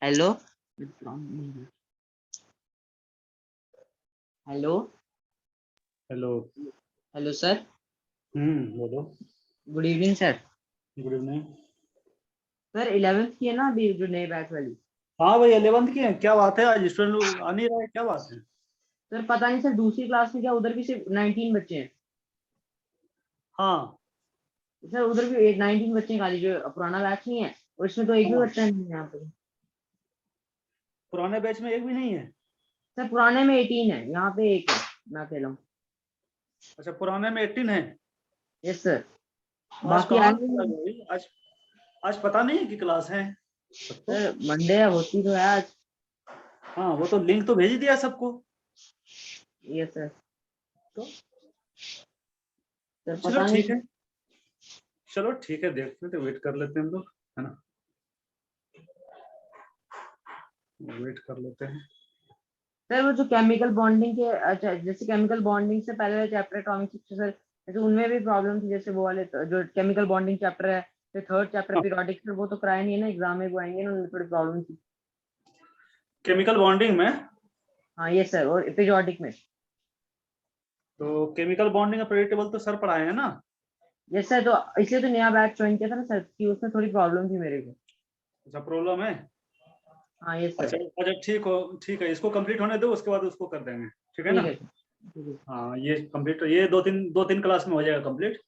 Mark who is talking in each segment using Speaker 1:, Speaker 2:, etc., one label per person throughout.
Speaker 1: Hello hello
Speaker 2: hello
Speaker 1: hello sir.
Speaker 2: बोलो।
Speaker 1: Good evening sir.
Speaker 2: Good evening.
Speaker 1: Sir 11th की है ना अभी जो नई बैच वाली?
Speaker 2: हाँ भाई 11th की है, क्या बात है? आज स्टूडेंट लोग आ नहीं रहा है, क्या बात है?
Speaker 1: सर पता नहीं सर, दूसरी क्लास में क्या उधर भी सिर्फ 19 बच्चे हैं।
Speaker 2: हाँ
Speaker 1: सर उधर भी 19 बच्चे हैं खाली, जो पुराना बैच नहीं है और इसमें तो एक भी
Speaker 2: हाँ,
Speaker 1: बच्चा नहीं है यहाँ पे।
Speaker 2: पुराने बैच में एक भी नहीं है।
Speaker 1: सर पुराने में 18 है, यहाँ पे एक है, मैं अकेला हूँ।
Speaker 2: अच्छा, पुराने में 18 है।
Speaker 1: Yes sir.
Speaker 2: आज
Speaker 1: बाकी
Speaker 2: कहाँ
Speaker 1: आएंगे।
Speaker 2: भाई? आज आज पता नहीं है कि क्लास है सबको।
Speaker 1: सर मंडे है, होती तो है आज।
Speaker 2: हाँ, वो तो लिंक तो भेज दिया सबको।
Speaker 1: Yes sir.
Speaker 2: तो
Speaker 1: सर
Speaker 2: चलो
Speaker 1: पता नहीं
Speaker 2: ठीक है, चलो ठीक है, देखते हैं, तो वेट कर लेते हैं हम लोग, है ना? वेट कर लेते हैं।
Speaker 1: सर वो जो केमिकल बॉन्डिंग के, अच्छा जैसे केमिकल बॉन्डिंग से पहले चैप्टर एटॉमिक स्ट्रक्चर, जैसे उनमें भी प्रॉब्लम थी, जैसे वो वाले जो केमिकल बॉन्डिंग चैप्टर है, फिर थर्ड चैप्टर
Speaker 2: हाँ,
Speaker 1: पीरियोडिक, वो तो कराया नहीं है ना, एग्जाम में वो आएंगे ना, उनमें थोड़ी प्रॉब्लम थी।
Speaker 2: केमिकल बॉन्डिंग में।
Speaker 1: हाँ ये सर, और पीरियोडिक में।
Speaker 2: तो केमिकल बॉन्डिंग का प्रेडिक्टेबल तो सर पढ़ाए हैं ना?
Speaker 1: यस सर, तो इसलिए तो नया बैच ज्वाइन किया था ना सर, कि उसमें थोड़ी प्रॉब्लम थी मेरे को।
Speaker 2: अच्छा, प्रॉब्लम है।
Speaker 1: हाँ यस
Speaker 2: अच्छा
Speaker 1: सर।
Speaker 2: अच्छा, ठीक है, इसको कंप्लीट होने दो, उसके बाद उसको कर देंगे। ठीक है
Speaker 1: ठीक
Speaker 2: ना?
Speaker 1: है सर। ठीक है।
Speaker 2: हाँ, ये कंप्लीट, ये दो तीन क्लास में हो जाएगा कंप्लीट।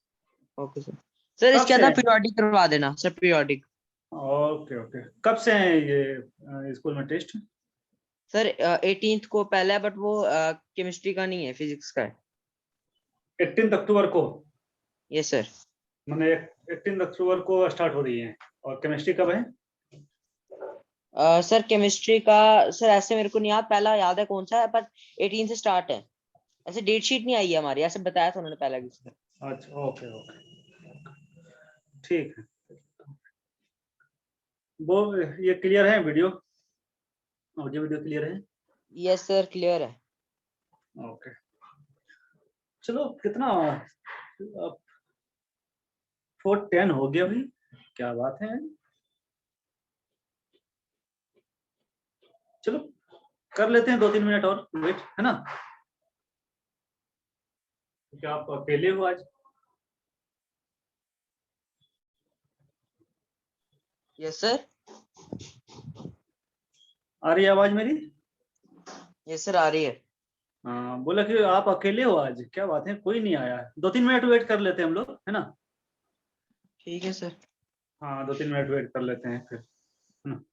Speaker 1: Okay sir. सर
Speaker 2: कब
Speaker 1: इसके
Speaker 2: से
Speaker 1: अंदर
Speaker 2: है?
Speaker 1: पीरियोडिक करवा देना सर, पीरियोडिक।
Speaker 2: ओके ओके, कब से है ये स्कूल में टेस्ट?
Speaker 1: सर 18th को पहला है, बट वो केमिस्ट्री का नहीं है, फिजिक्स का है।
Speaker 2: 18 अक्टूबर को?
Speaker 1: Yes sir.
Speaker 2: मैंने 18 अक्टूबर को स्टार्ट हो रही है। और केमिस्ट्री कब है?
Speaker 1: सर केमिस्ट्री का, सर ऐसे मेरे को नहीं याद, पहला याद है कौन सा है, पर 18 से स्टार्ट है। ऐसे डेट शीट नहीं आई है हमारी, ऐसे बताया था उन्होंने पहला किसी ने।
Speaker 2: अच्छा, ओके ओके, ठीक है। वो ये क्लियर है वीडियो? ऑडियो वीडियो क्लियर है?
Speaker 1: यस सर, क्लियर है।
Speaker 2: ओके, चलो कितना 4:10 हो गया भाई, क्या बात है? चलो कर लेते हैं 2-3 मिनट और वेट, है ना? क्या आप अकेले हो आज?
Speaker 3: Yes sir.
Speaker 2: आ रही है आवाज मेरी?
Speaker 3: यस सर, आ रही है।
Speaker 2: हाँ, बोला कि आप अकेले हो आज, क्या बात है, कोई नहीं आया? 2-3 मिनट वेट कर लेते हैं हम लोग, है ना?
Speaker 3: ठीक है सर।
Speaker 2: हाँ, 2-3 मिनट वेट कर लेते हैं फिर, है ना?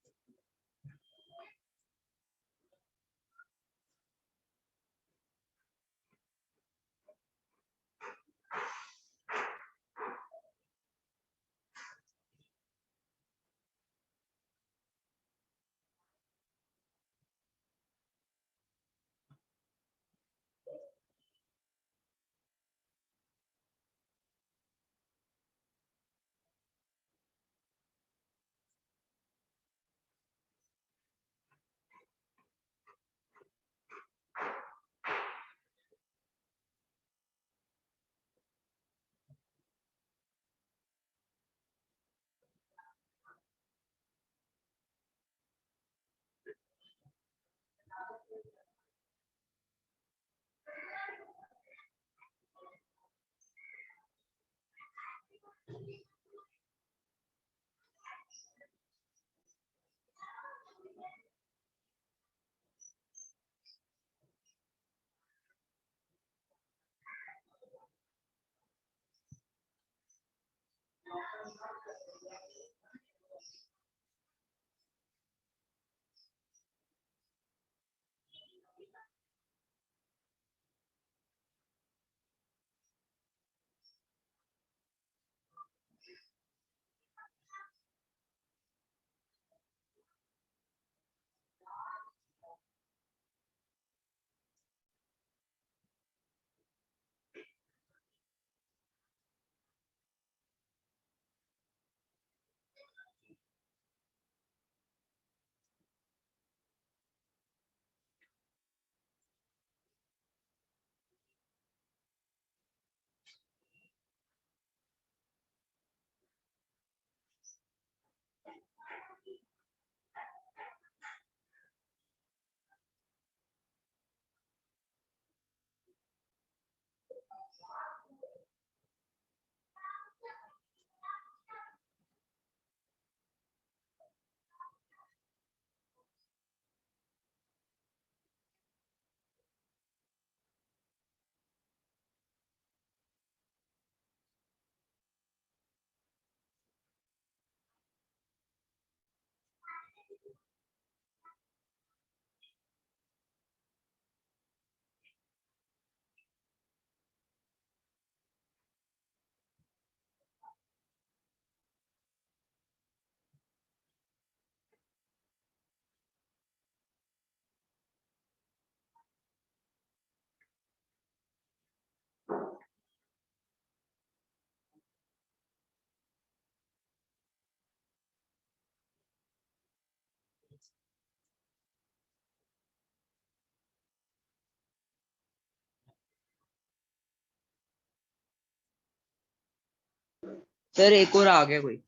Speaker 3: सर एक और आ गया कोई।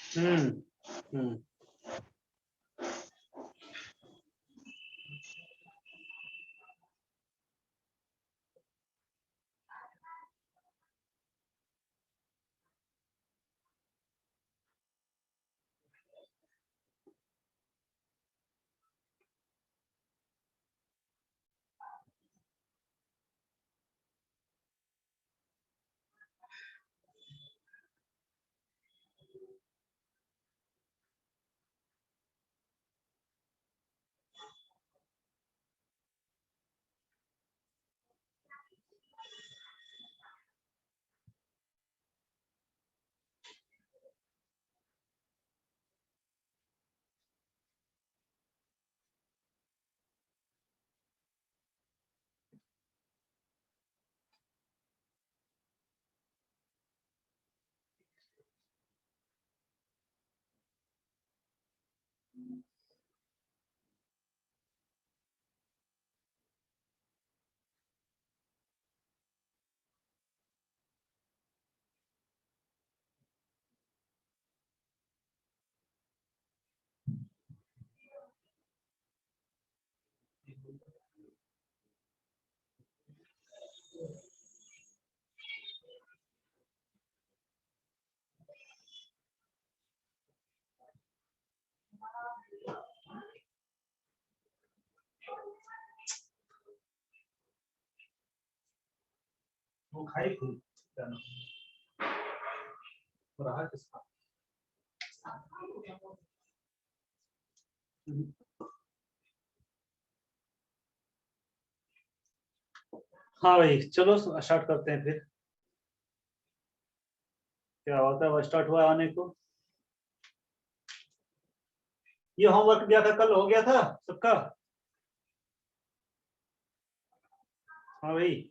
Speaker 2: हम्म। वो खाई थी रहा किसका। हाँ भाई चलो स्टार्ट करते हैं फिर। क्या होता है, वो स्टार्ट हुआ आने को। ये होमवर्क दिया था कल, हो गया था सबका? हाँ भाई,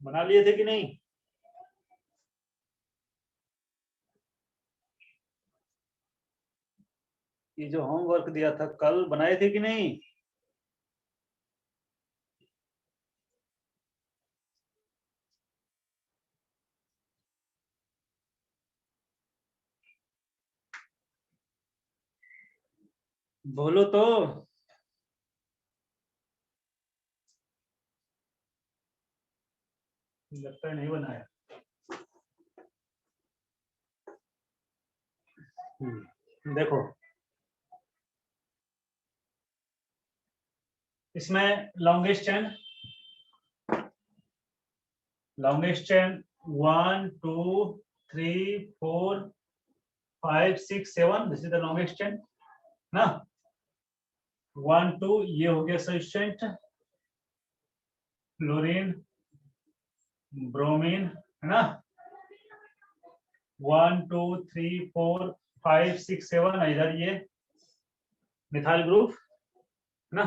Speaker 2: बना लिए थे कि नहीं? ये जो होमवर्क दिया था कल, बनाए थे कि नहीं? बोलो तो। लगता है नहीं बनाया। देखो इसमें longest chain 1 2 3 4 5 6 7, this is the longest chain ना। 1 2 ये हो गया सब्सटेंट, क्लोरीन ब्रोमीन है ना। 1 2 3 4 5 6 7, इधर ये मिथाइल ग्रुप है ना।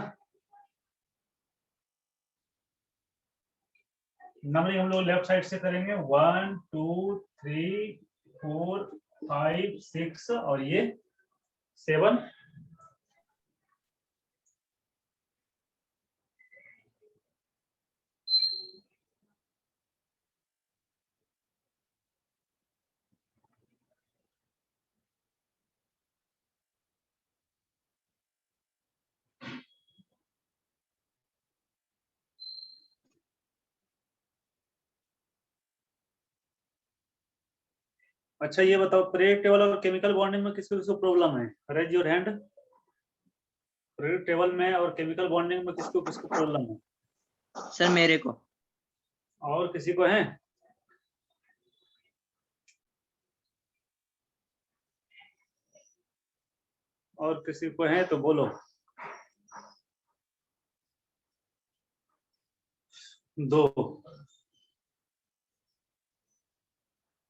Speaker 2: नंबरिंग हम लोग लेफ्ट साइड से करेंगे, 1 2 3 4 5 6 और ये 7। अच्छा ये बताओ, पीरियोडिक टेबल और केमिकल बॉन्डिंग में किसको किसको प्रॉब्लम है? Raise your hand. Periodic table में और केमिकल बॉन्डिंग में किसको किसको प्रॉब्लम है?
Speaker 3: सर मेरे को।
Speaker 2: और किसी को है? और किसी को है तो बोलो। 2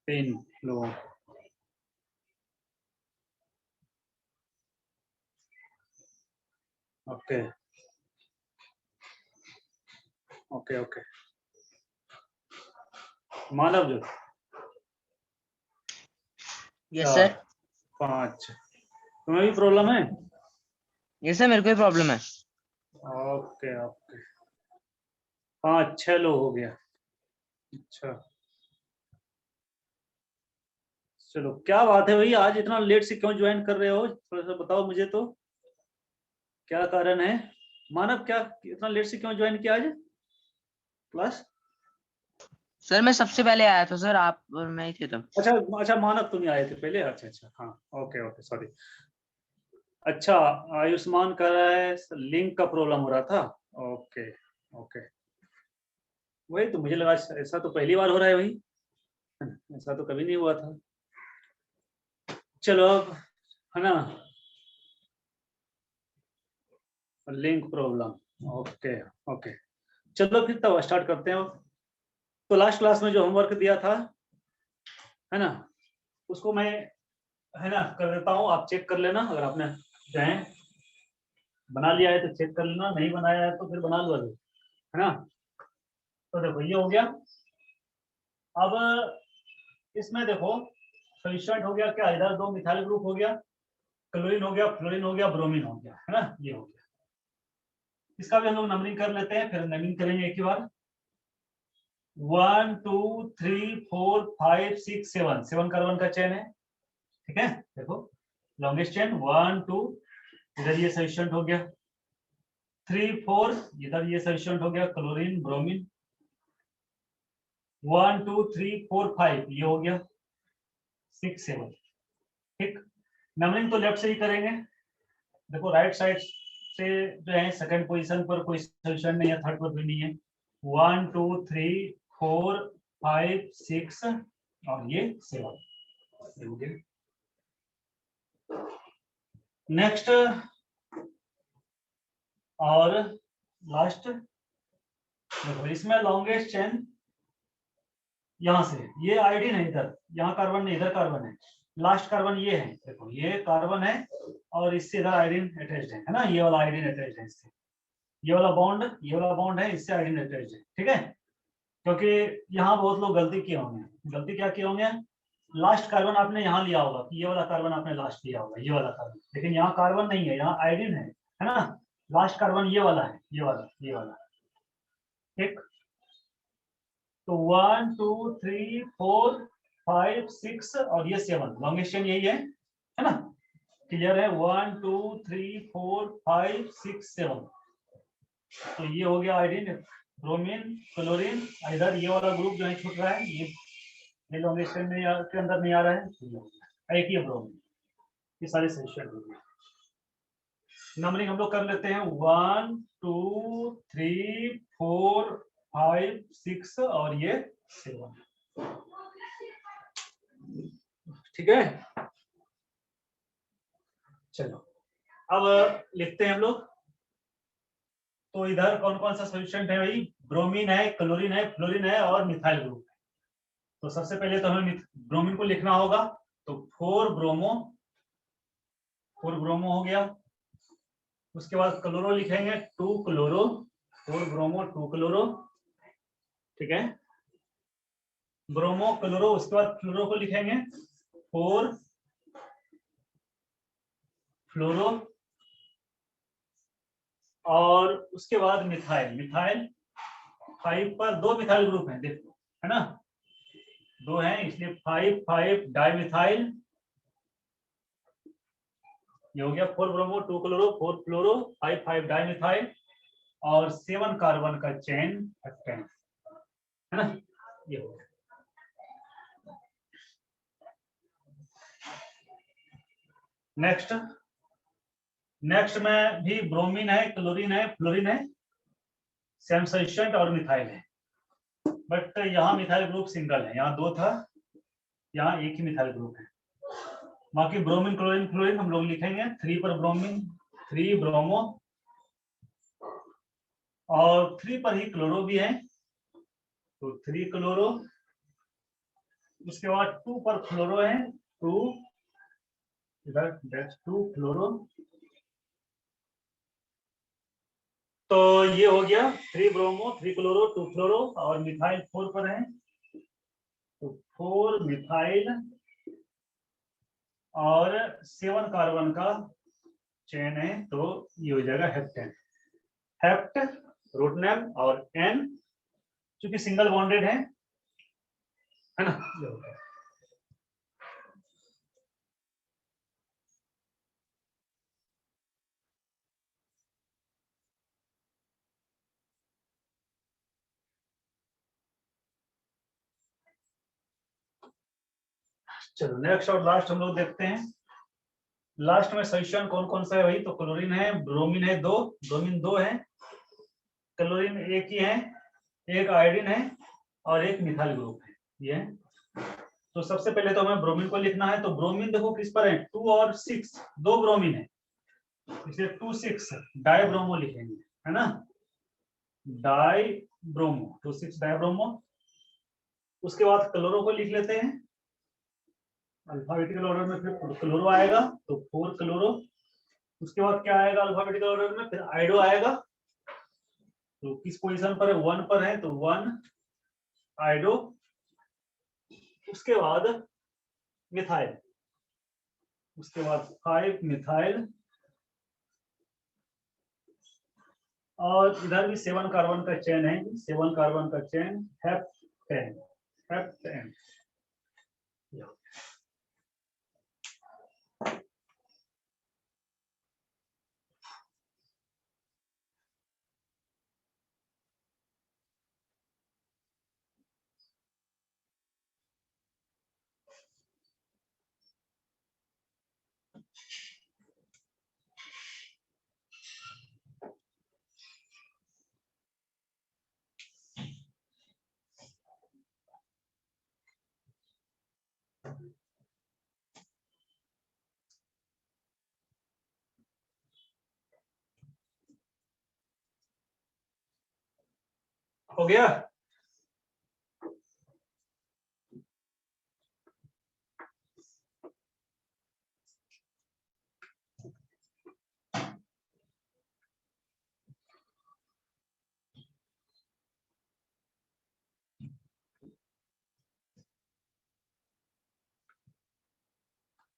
Speaker 2: 3 लोगों। Okay okay okay. मानव जो
Speaker 3: यस सर।
Speaker 2: 5, तुम्हें भी प्रॉब्लम है?
Speaker 3: यस सर, मेरे को ही प्रॉब्लम है।
Speaker 2: ओके ओके, 5 6 लोग हो गया। अच्छा चलो, क्या बात है भाई, आज इतना लेट से क्यों ज्वाइन कर रहे हो? थोड़ा सा बताओ मुझे तो, क्या कारण है? मानव, क्या इतना लेट से क्यों ज्वाइन किया आज क्लास?
Speaker 3: सर मैं सबसे पहले आया था सर, आप और मैं ही थे तब।
Speaker 2: अच्छा अच्छा, मानव तुम ही आए थे पहले? अच्छा अच्छा, हाँ ओके ओके सॉरी। अच्छा, आयुष्मान कह रहा है लिंक का प्रॉब्लम हो रहा था। ओके ओके, वही तो मुझे लगा, ऐसा तो पहली बार हो रहा है भाई, ऐसा तो कभी नहीं हुआ था। चलो अब, है ना, लिंक प्रॉब्लम। ओके ओके, चलो फिर तब स्टार्ट करते हैं। तो लास्ट क्लास में जो होमवर्क दिया था, है ना, उसको मैं, है ना, कर देता हूँ, आप चेक कर लेना। अगर आपने चाहे बना लिया है तो चेक कर लेना, नहीं बनाया है तो फिर बना लो अभी, है ना। तो देखो ये हो गया। अब इसमें देखो, सब्स्टिट्यूएंट हो गया क्या, इधर 2 मिथाइल ग्रुप हो गया, क्लोरीन हो गया, फ्लोरीन हो गया, ब्रोमीन हो गया, है ना, ये हो गया। इसका भी हम लोग नंबरिंग कर लेते हैं, फिर नंबरिंग करेंगे एक ही बार। 1 2 3 4 5 6 7, 7 कार्बन का चेन है, ठीक है। देखो लॉन्गेस्ट चेन 1 2, इधर ये सब्स्टिट्यूएंट हो गया, 3 4, इधर ये सब्स्टिट्यूएंट हो गया, क्लोरीन ब्रोमीन। 1 2 3 4 5, ये हो गया 6 7, ठीक। नंबरिंग तो लेफ्ट से ही करेंगे। देखो राइट साइड से जो है सेकंड पोजीशन पर कोई सोल्यूशन नहीं है, थर्ड पर भी नहीं है। 1 2 3 4 5 6 और ये 7 हो गया। नेक्स्ट और लास्ट, देखो इसमें लॉन्गेस्ट चेन यहां से, ये आयोडीन है इधर, यहाँ कार्बन नहीं इधर कार्बन है, लास्ट कार्बन ये है, देखो ये कार्बन है और इससे इधर आयोडीन अटैच्ड है ना, ये वाला आयोडीन अटैच्ड है इससे, ये वाला बॉन्ड है, इससे आयोडीन अटैच्ड है, ठीक है। क्योंकि यहाँ बहुत लोग गलती किए होंगे, गलती क्या किए होंगे, लास्ट कार्बन आपने यहाँ लिया होगा कि ये वाला कार्बन आपने लास्ट लिया होगा, ये वाला कार्बन, लेकिन यहाँ कार्बन नहीं है, यहाँ आयोडीन है ना। लास्ट कार्बन ये वाला है, ये वाला, ठीक। तो 1 2 3 4 5 6 और ये 7, लॉन्गेस्ट चेन यही है ना, क्लियर है। 1 2 3 4 5 6 7, तो ये हो गया आयोडीन, ब्रोमीन, क्लोरीन, इधर ये वाला ग्रुप जो है छूट रहा है, ये लॉन्गेस्ट चेन में के अंदर नहीं आ रहा है, एक ही ब्रोमीन, ये सारे सेशन हो गए। नंबरिंग हम लोग कर लेते हैं 1 2 3 4 5 6 और ये 7, ठीक है। चलो अब लिखते हैं हम लोग। तो इधर कौन कौन सा सोल्यूशन है भाई, ब्रोमीन है, क्लोरीन है, फ्लोरीन है और मिथाइल ग्रुप है। तो सबसे पहले तो हमें ब्रोमीन को लिखना होगा, तो 4 ब्रोमो हो गया। उसके बाद क्लोरो लिखेंगे 2 क्लोरो, 4 ब्रोमो 2 क्लोरो, ठीक है। ब्रोमो क्लोरो, उसके बाद फ्लोरो को लिखेंगे 4 फ्लोरो, और उसके बाद मिथाइल 5 पर 2 मिथाइल ग्रुप हैं, देखो है ना, 2 हैं इसलिए 5 5 डाई मिथाइल, ये हो गया 4 ब्रोमो 2 क्लोरो 4 फ्लोरो 5 5 डाई मिथाइल और 7 कार्बन का चेन हेप्टेन, है ना, ये हो गया। नेक्स्ट में भी ब्रोमीन है, क्लोरीन है, फ्लोरीन है, सेम सल्फेट और मिथाइल है, बट यहाँ मिथाइल ग्रुप सिंगल है, यहाँ 2 था, यहाँ एक ही मिथाइल ग्रुप है। बाकी ब्रोमीन, क्लोरीन, फ्लोरीन हम लोग लिखेंगे 3 पर ब्रोमीन, 3 ब्रोमो और 3 पर ही क्लोरो भी है, तो 3 क्लोरो। उसके बाद 2 पर फ्लोरो है, 2 इधर 2 फ्लोरो, तो ये हो गया 3 ब्रोमो 3 क्लोरो 2 फ्लोरो और मिथाइल 4 पर है, तो 4 मिथाइल और 7 कार्बन का चेन है, तो ये हो जाएगा हेप्टेन, हेप्ट रूट नेम और एन चूंकि सिंगल बॉन्डेड है ना। चलो नेक्स्ट और लास्ट हम लोग देखते हैं। लास्ट में सोल्यूशन कौन कौन सा है भाई, तो क्लोरीन है, ब्रोमीन है 2, ब्रोमीन 2 है, क्लोरीन एक ही है, एक आयोडीन है और एक मिथाइल ग्रुप है, ये है। तो सबसे पहले तो हमें ब्रोमीन को लिखना है, तो ब्रोमीन देखो किस पर है, 2 और 6, 2 ब्रोमीन है, इसलिए 2 6 डाई ब्रोमो लिखेंगे, है ना, डाई ब्रोमो, 2 6 डाई ब्रोमो। उसके बाद क्लोरो को लिख लेते हैं, अल्फाबेटिकल ऑर्डर में फिर क्लोरो आएगा, तो 4 क्लोरो। उसके बाद क्या आएगा अल्फाबेटिकल ऑर्डर में, फिर आयोडो आएगा, तो किस पोजीशन पर है, 1 पर है, तो 1 आयोडो। उसके बाद मिथाइल, उसके बाद 5 मिथाइल और इधर भी 7 कार्बन का चेन है, 7 कार्बन का चेन हेप्टेन, हेप्टेन। हो गया?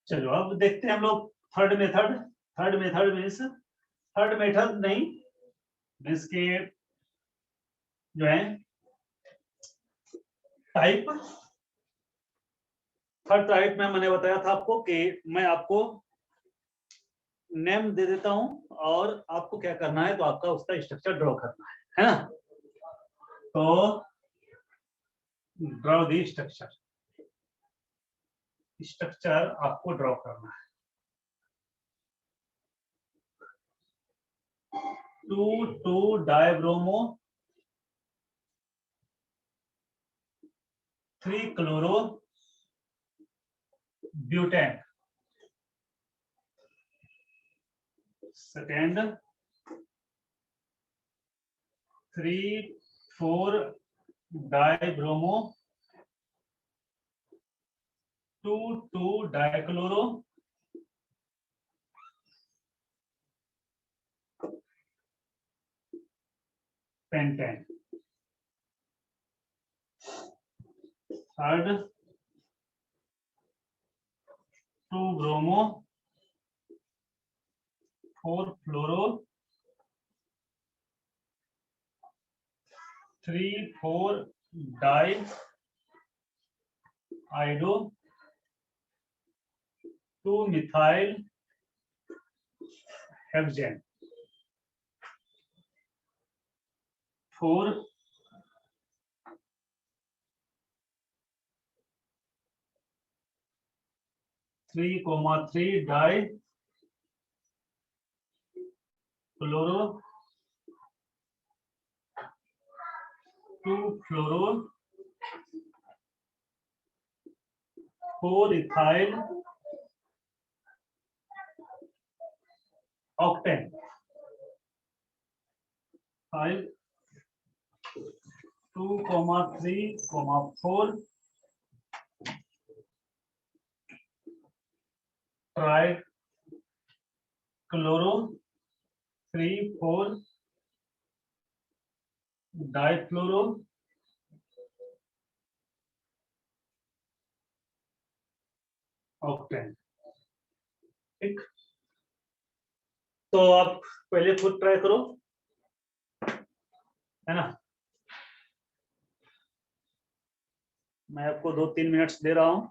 Speaker 2: चलो अब देखते हैं हम लोग third method. Third method means, third method नहीं मीन्स के जो है टाइप। थर्ड टाइप में मैंने बताया था आपको कि मैं आपको नेम दे देता हूं और आपको क्या करना है, तो आपका उसका स्ट्रक्चर ड्रॉ करना है ना? तो ड्रॉ दी स्ट्रक्चर, स्ट्रक्चर आपको ड्रॉ करना है। 2,2-डाइब्रोमो 3-क्लोरो butane. Second three four dibromo two two dichloro pentane. Third two bromo four fluoro 3,4-डाई आइडो 2-मिथाइल हेक्सेन। 4 3,3-डाई fluoro two fluoro four ethyl octane. 5 2,3,4 tri chloro 3,4 difluoro octane. ठीक, तो आप पहले खुद ट्राई करो, है ना? मैं आपको 2-3 मिनट्स दे रहा हूं।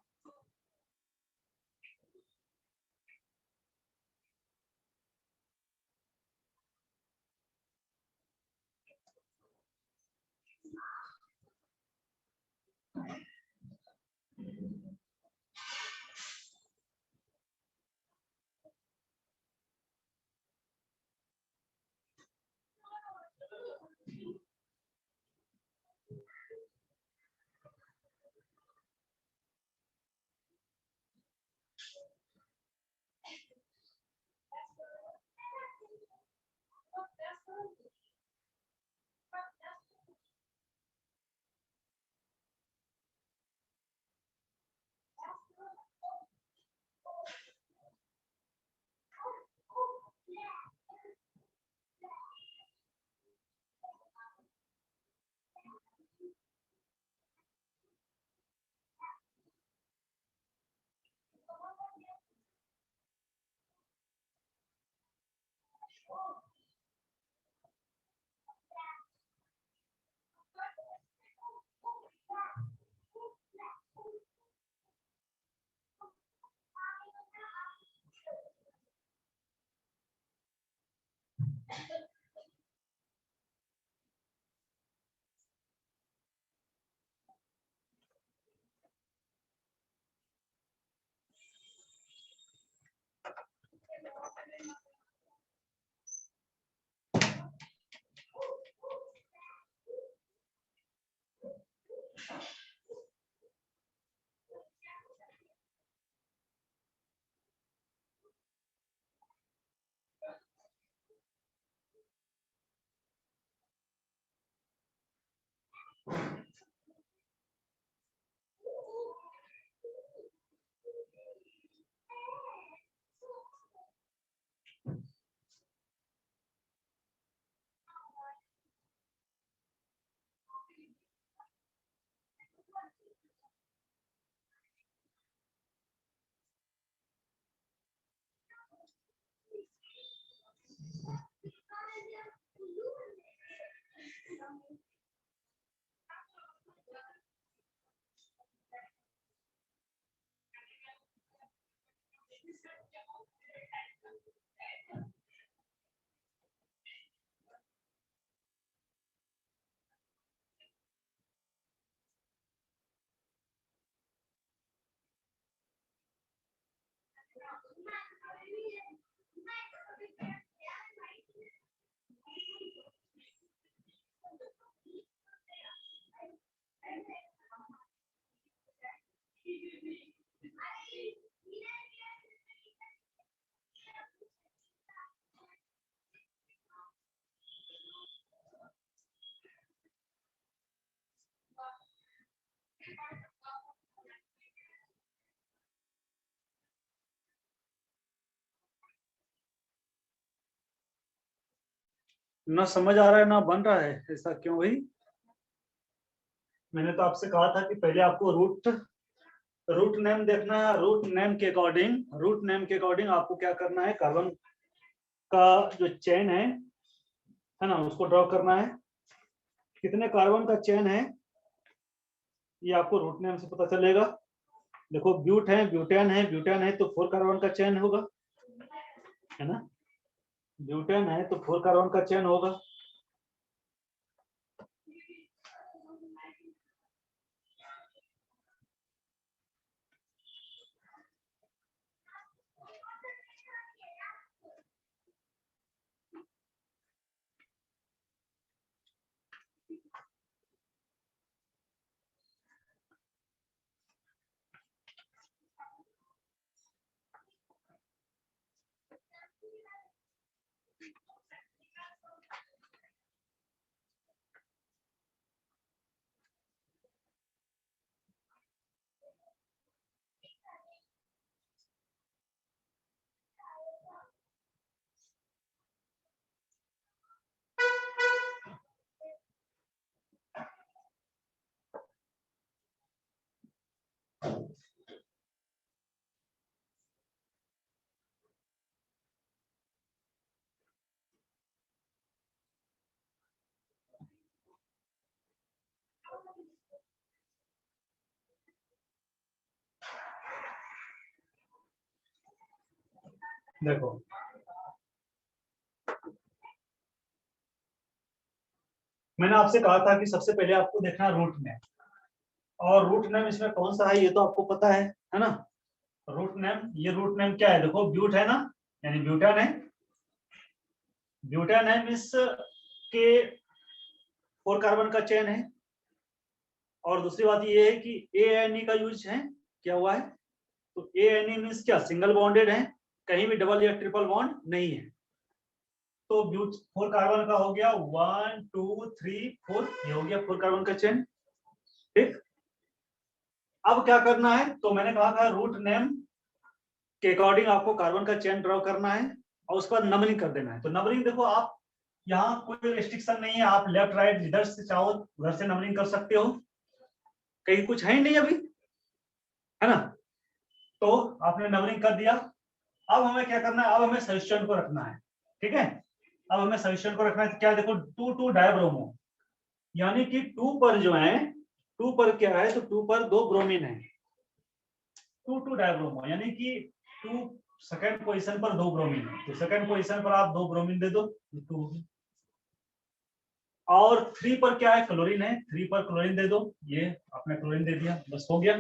Speaker 2: ना समझ आ रहा है ना बन रहा है, ऐसा क्यों भाई? मैंने तो आपसे कहा था कि पहले आपको रूट नेम देखना है। रूट नेम के अकॉर्डिंग आपको क्या करना है, कार्बन का जो चेन है ना, उसको ड्रॉ करना है। कितने कार्बन का चेन है ये आपको रूट नेम से पता चलेगा। देखो ब्यूटेन है तो 4 कार्बन का चेन होगा, है ना। ब्यूटेन है तो 4 कार्बन का चेन होगा। देखो मैंने आपसे कहा था कि सबसे पहले आपको देखना रूट नेम, और रूट नेम इसमें कौन सा है ये तो आपको पता है ना। रूट नेम, ये रूट नेम क्या है, देखो ब्यूट है ना, यानी ब्यूटेन है। ब्यूटेन है इस के 4 कार्बन का चेन है। और दूसरी बात ये है कि ANE का यूज है क्या हुआ है, तो ANE मीन्स क्या, सिंगल बॉन्डेड है, कहीं भी डबल या ट्रिपल बॉन्ड नहीं है। तो ब्यूट 4 कार्बन का हो गया, 1 2 3 4, ये हो गया 4 कार्बन का चेन। ठीक, अब क्या करना है, तो मैंने कहा था रूट नेम के अकॉर्डिंग आपको कार्बन का चेन ड्रॉ करना है और उसके बाद नंबरिंग कर देना है। तो नंबरिंग देखो, आप यहाँ कोई रिस्ट्रिक्शन नहीं है, आप लेफ्ट राइट जिधर से चाहो उधर से नंबरिंग कर सकते हो, कहीं कुछ है ही नहीं अभी, है ना। तो आपने नंबरिंग कर दिया। अब हमें क्या करना है, अब हमें सब्स्टिट्यूएंट को रखना है। ठीक है, अब हमें सब्स्टिट्यूएंट को रखना है। क्या देखो, 2 डायब्रोमो, यानी कि 2 पर जो है, 2 पर क्या है, तो 2 पर 2 ब्रोमीन है। 2 डायब्रोमो यानी कि 2 सेकंड पोजीशन पर 2 ब्रोमीन है, तो सेकंड पोजीशन पर आप 2 ब्रोमीन दे दो, 2। और 3 पर क्या है, क्लोरीन है, 3 पर क्लोरीन दे दो, ये आपने क्लोरीन दे दिया, बस हो गया।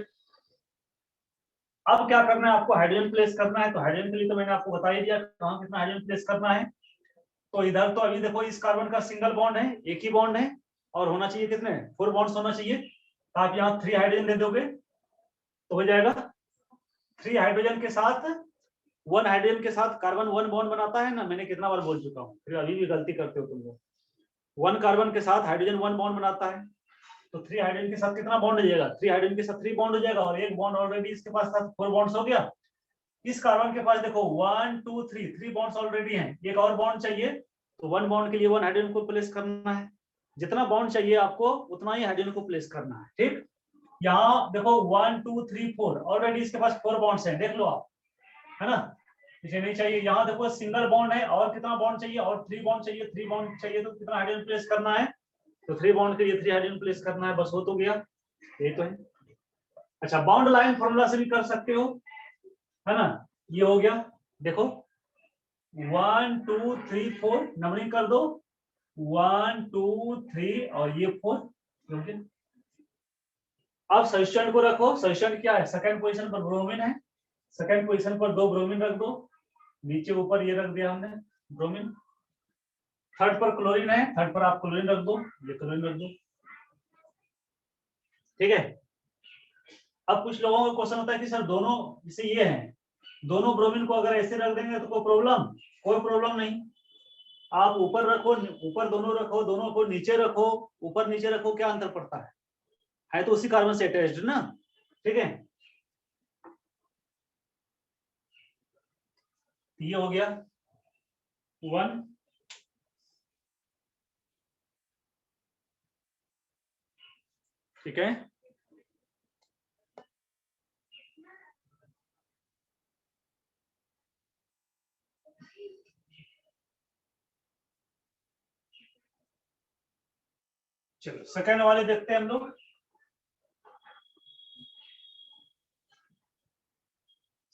Speaker 2: अब क्या करना है, आपको हाइड्रोजन प्लेस करना है। तो हाइड्रोजन के लिए तो मैंने आपको बता ही दिया कहाँ कितना हाइड्रोजन प्लेस करना है। तो इधर तो अभी देखो इस कार्बन का सिंगल बॉन्ड है, एक ही बॉन्ड है, और होना चाहिए कितने, 4 बॉन्ड्स होना चाहिए। तो आप यहाँ 3 हाइड्रोजन दे दोगे तो हो जाएगा। 3 हाइड्रोजन के साथ 1 हाइड्रोजन के साथ कार्बन 1 बॉन्ड बनाता है ना, मैंने कितना बार बोल चुका हूँ, फिर अभी भी गलती करते हो तुम लोग। 1 कार्बन के साथ हाइड्रोजन 1 बॉन्ड बनाता है। तो 3 हाइड्रोजन के साथ कितना बॉन्ड हो जाएगा? 3 हाइड्रोजन के साथ 3 बॉन्ड हो जाएगा, और एक बॉन्ड ऑलरेडी इसके पास था, 4 बॉन्ड्स हो गया। इस कार्बन के पास देखो 1 2 3 बॉन्ड्स ऑलरेडी हैं, एक और बॉन्ड चाहिए, तो 1 बॉन्ड के लिए 1 हाइड्रोजन को प्लेस करना है। जितना बॉन्ड चाहिए आपको उतना ही हाइड्रोजन को प्लेस करना है, ठीक। यहाँ देखो 1 2 3 4 ऑलरेडी इसके पास 4 बॉन्ड्स हैं, देख लो आप, है ना, इसे नहीं चाहिए। यहाँ देखो सिंगल बॉन्ड है, और कितना बॉन्ड चाहिए? और 3 बॉन्ड चाहिए। 3 बॉन्ड चाहिए तो कितना हाइड्रोजन प्लेस करना है? तो 3 बॉन्ड के लिए 3 हाइड्रोजन प्लेस करना है, बस हो तो गया, ये तो है। अच्छा, बॉन्ड लाइन फॉर्मूला से भी कर सकते हो, है ना, ये हो गया। देखो 1 2 3 4 नंबरिंग कर दो, 1 2 3 और ये 4। अब सब्स्टिट्यूएंट को रखो। सब्स्टिट्यूएंट क्या है? सेकंड पोजीशन पर ब्रोमीन है, सेकंड पोजीशन पर 2 ब्रोमीन रख दो, नीचे ऊपर ये रख दिया हमने ब्रोमीन। थर्ड पर क्लोरीन है, थर्ड पर आप क्लोरीन रख दो, ये क्लोरीन रख दो, ठीक है। अब कुछ लोगों का क्वेश्चन होता है कि सर दोनों, जैसे ये हैं, दोनों ब्रोमीन को अगर ऐसे रख देंगे तो कोई प्रॉब्लम? कोई प्रॉब्लम नहीं। आप ऊपर रखो, ऊपर दोनों रखो, दोनों को नीचे रखो, ऊपर नीचे रखो, क्या अंतर पड़ता है तो उसी कार्बन से अटैच्ड ना, ठीक है। ये हो गया 1, ठीक है। चलो सेकंड वाले देखते हैं हम लोग।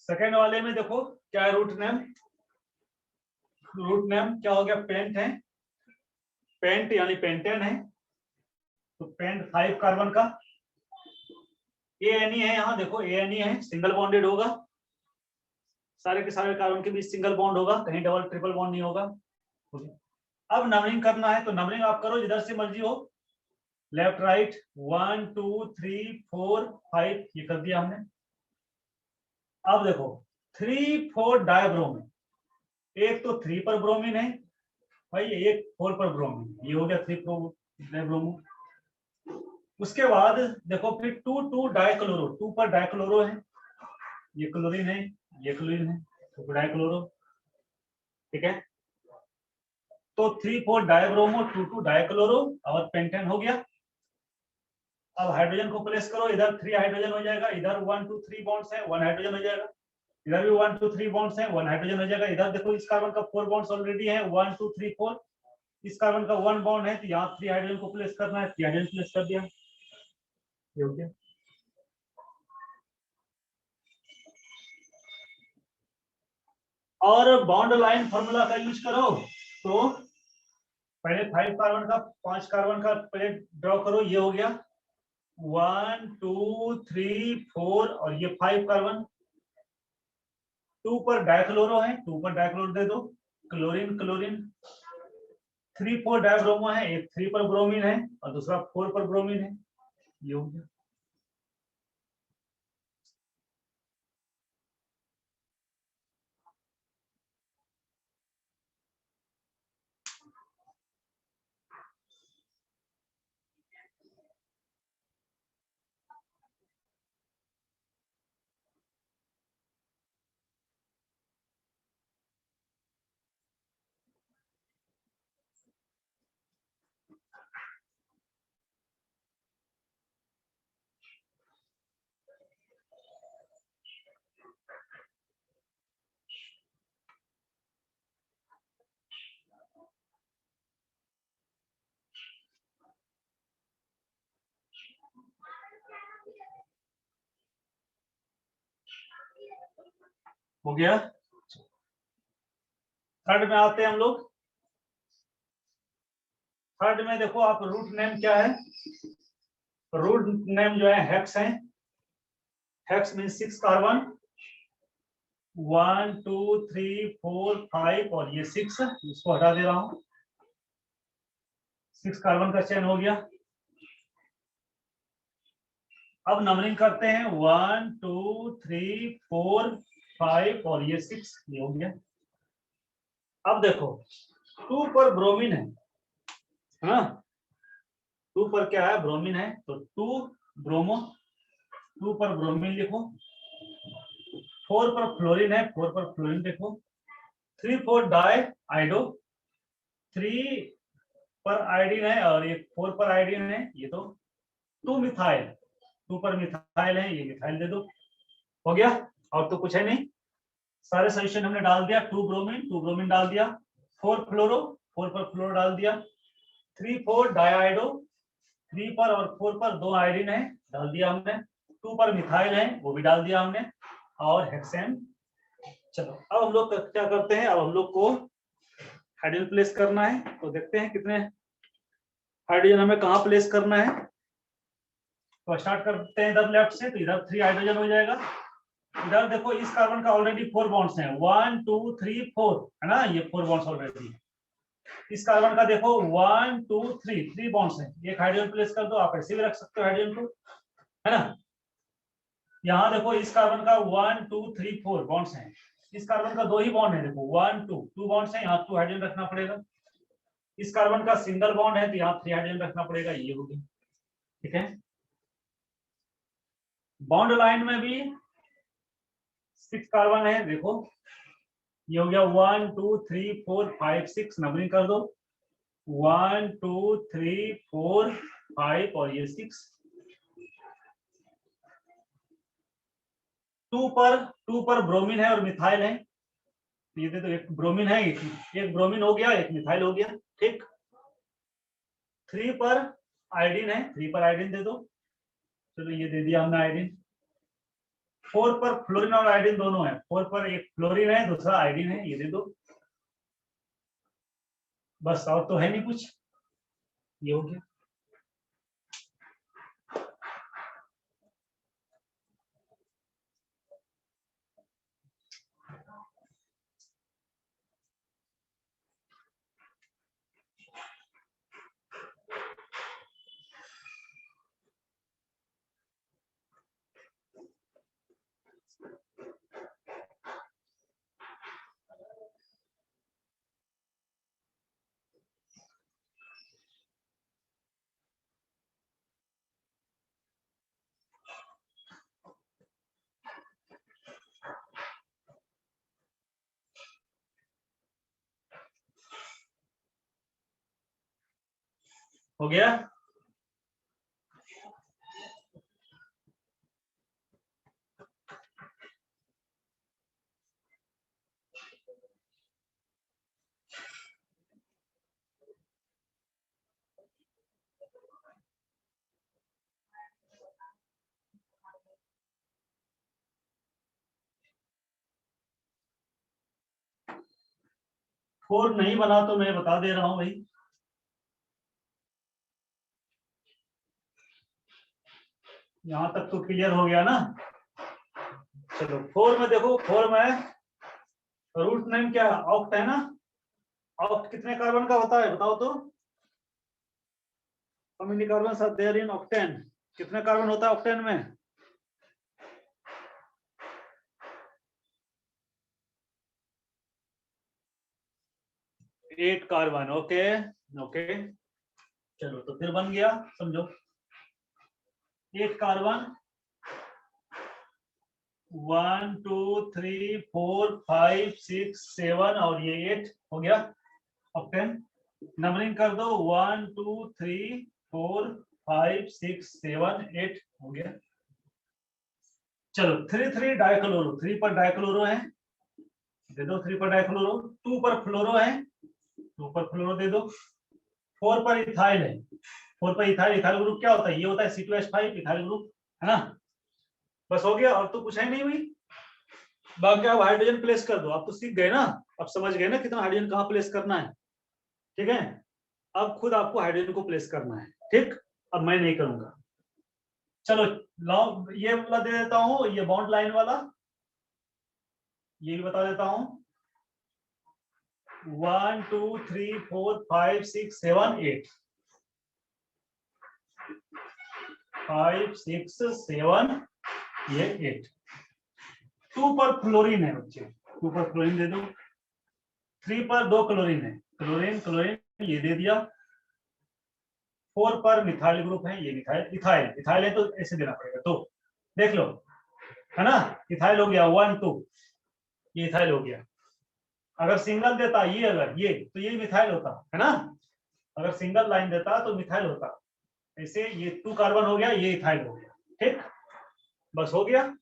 Speaker 2: सेकंड वाले में देखो क्या है, रूट नेम। रूट नेम क्या हो गया? पेंट है, पेंट यानी पेंटेन है, तो पेंट 5 कार्बन का। ANE है, यहाँ देखो ANE है, सिंगल बॉन्डेड होगा, सारे के सारे कार्बन के बीच सिंगल बॉन्ड होगा, कहीं डबल ट्रिपल बॉन्ड नहीं होगा। अब नंबरिंग करना है, तो नंबरिंग आप करो जिधर से मर्जी हो, लेफ्ट राइट, 1 2 3 4 5, ये कर दिया हमने। अब देखो 3 4 डायब्रोमीन, एक तो 3 पर ब्रोमीन है भाई, एक 4 पर ब्रोमीन, ये हो गया 3 डायब्रोमीन। उसके बाद देखो फिर 2 2 डाइक्लोरो, 2 पर डाइक्लोरो है, ये क्लोरीन है, ये क्लोरीन है, तो डाइक्लोरो, ठीक है। तो 3 4 डायब्रोमो, 2 2 डाइक्लोरो और पेंटेन हो गया। अब हाइड्रोजन को प्लेस करो, इधर 3 हाइड्रोजन हो जाएगा, इधर 1 2 3 बॉन्ड्स है, 1 हाइड्रोजन हो जाएगा, इधर भी 1 2 3 बॉन्ड्स है, 1 हाइड्रोजन हो जाएगा। इधर देखो इस कार्बन का 4 बॉन्ड्स ऑलरेडी है, 1 2 3 4, इस कार्बन का 1 बॉन्ड है, तो यहाँ 3 हाइड्रोजन को प्लेस करना है, 3 हाइड्रोजन प्लेस कर दिया, ये हो गया। और बॉन्ड लाइन फॉर्मूला का यूज करो, तो पहले 5 कार्बन का 5 कार्बन का पहले ड्रॉ करो, ये हो गया 1 2 3 4 और ये 5 कार्बन। 2 पर डाइक्लोरो है, 2 पर डाइक्लोरो दे दो, क्लोरीन क्लोरीन। 3 4 डाइब्रोमो है, एक 3 पर ब्रोमीन है और दूसरा 4 पर ब्रोमीन है, ये हो गया। हो गया। थर्ड में आते हैं हम लोग। थर्ड में देखो आप रूट नेम क्या है, रूट नेम जो है हेक्स है, हेक्स मीन 6 कार्बन, 1 2 3 4 5 और ये 6, इसको हटा दे रहा हूं, 6 कार्बन का चयन हो गया। अब नंबरिंग करते हैं, 1 2 3 4 5 और ये 6, ये हो गया। अब देखो 2 पर ब्रोमीन है ना, 2 पर क्या है, ब्रोमीन है, तो 2 ब्रोमो, 2 पर ब्रोमीन लिखो। 4 पर फ्लोरीन है, 4 पर फ्लोरीन लिखो। 3 4 डाई आइडो, 3 पर आयोडीन है और ये 4 पर आयोडीन है, ये तो 2 मिथाइल, 2 पर मिथाइल है, ये मिथाइल दे दो। हो गया, और तो कुछ है नहीं, सारे सोल्यूशन हमने डाल दिया। 2 ब्रोमीन डाल दिया, 4 फ्लोरो, 4 पर फ्लोरो डाल दिया, 3 4 डाइआइडो, 3 पर और 4 पर 2 आयोडीन है, डाल दिया हमने। 2 पर मिथाइल है, वो भी डाल दिया हमने, और हेक्सेन। चलो अब हम लोग क्या करते हैं, अब हम लोग को हाइड्रोजन प्लेस करना है, तो देखते हैं कितने हाइड्रोजन हमें कहाँ प्लेस करना है। तो स्टार्ट करते हैं इधर लेफ्ट से, तो इधर 3 हाइड्रोजन हो जाएगा। इधर देखो इस कार्बन का ऑलरेडी 4 बॉन्ड्स हैं, 1 2 3 4 है ना, ये 4 बॉन्ड्स ऑलरेडी। इस कार्बन का देखो 1 2 3 बॉन्ड्स हैं, एक हाइड्रोजन प्लेस कर दो, आप ऐसे भी रख सकते हो हाइड्रोजन को, है ना। यहाँ देखो इस कार्बन का 1 2 3 4 बॉन्ड्स हैं, इस कार्बन का 2 ही बॉन्ड है, देखो 1 2 बॉन्ड्स हैं, यहाँ 2 हाइड्रोजन रखना पड़ेगा। इस कार्बन का सिंगल बॉन्ड है, तो यहाँ 3 हाइड्रोजन रखना पड़ेगा, ये हो गया, ठीक है। बॉन्ड लाइन में भी 6 कार्बन है, देखो ये हो गया 1 2 3 4 5 6, नंबरिंग कर दो, 1 2 3 4 5 और ये 6। 2 पर ब्रोमीन है और मिथाइल है, ये दे दो, एक ब्रोमीन है, एक ब्रोमीन हो गया, एक मिथाइल हो गया, ठीक। 3 पर आयोडीन है, 3 पर आयोडीन दे दो, चलो ये दे दिया हमने आयोडीन। 4 पर फ्लोरीन और आयोडीन दोनों है, 4 पर एक फ्लोरीन है, दूसरा आयोडीन है, ये दे दो। बस और तो है नहीं कुछ, ये हो गया। हो गया, फोर नहीं बना तो मैं बता दे रहा हूं भाई, यहां तक तो क्लियर हो गया ना। चलो 4 में देखो, 4 में रूट नेम क्या है, ऑक्ट है ना। ऑक्ट कितने कार्बन का होता है बताओ तो, how many carbons are there in octane, कितने कार्बन होता है ऑक्टेन में। Eight carbon, okay okay. चलो तो फिर बन गया, समझो 8 कार्बन, 1 2 3 4 5 6 7 और ये 8 हो गया ऑक्टेन। नंबरिंग कर दो, 1 2 3 4 5 6 7 8 हो गया। चलो 3 3 डाइक्लोरो, 3 पर डाइक्लोरो है, दे दो 3 पर डाइक्लोरो। 2 पर फ्लोरो है, 2 पर फ्लोरो दे दो। 4 पर इथाइल है, 4 पर इथाइल, इथाइल ग्रुप क्या होता है, ये होता है C2H5 इथाइल ग्रुप, है ना। बस हो गया, और तो कुछ है नहीं हुई। बाकी आप हाइड्रोजन प्लेस कर दो, आप तो सीख गए ना, अब समझ गए ना कितना हाइड्रोजन कहाँ प्लेस करना है, ठीक है। अब खुद आपको हाइड्रोजन को प्लेस करना है, ठीक। अब मैं नहीं करूंगा, चलो लॉन्ग ये वाला दे देता हूं, ये बॉन्ड लाइन वाला, ये भी बता देता हूं। 1 2 3 4 5 6 7 8, 5 6 7 ये 8। 2 पर फ्लोरीन है बच्चे, 2 पर फ्लोरीन दे दो। 3 पर 2 क्लोरीन है, क्लोरीन क्लोरीन ये दे दिया। 4 पर मिथाइल ग्रुप है, ये मिथाइल इथाइल इथाइल है तो ऐसे देना पड़ेगा। तो देख लो, है ना, इथाइल हो गया 1 2, ये इथाइल हो गया। अगर सिंगल देता ये, अगर ये, तो ये मिथाइल होता, है ना। अगर सिंगल लाइन देता तो मिथाइल होता। ऐसे ये 2 कार्बन हो गया, ये इथाइल हो गया। ठीक, बस हो गया।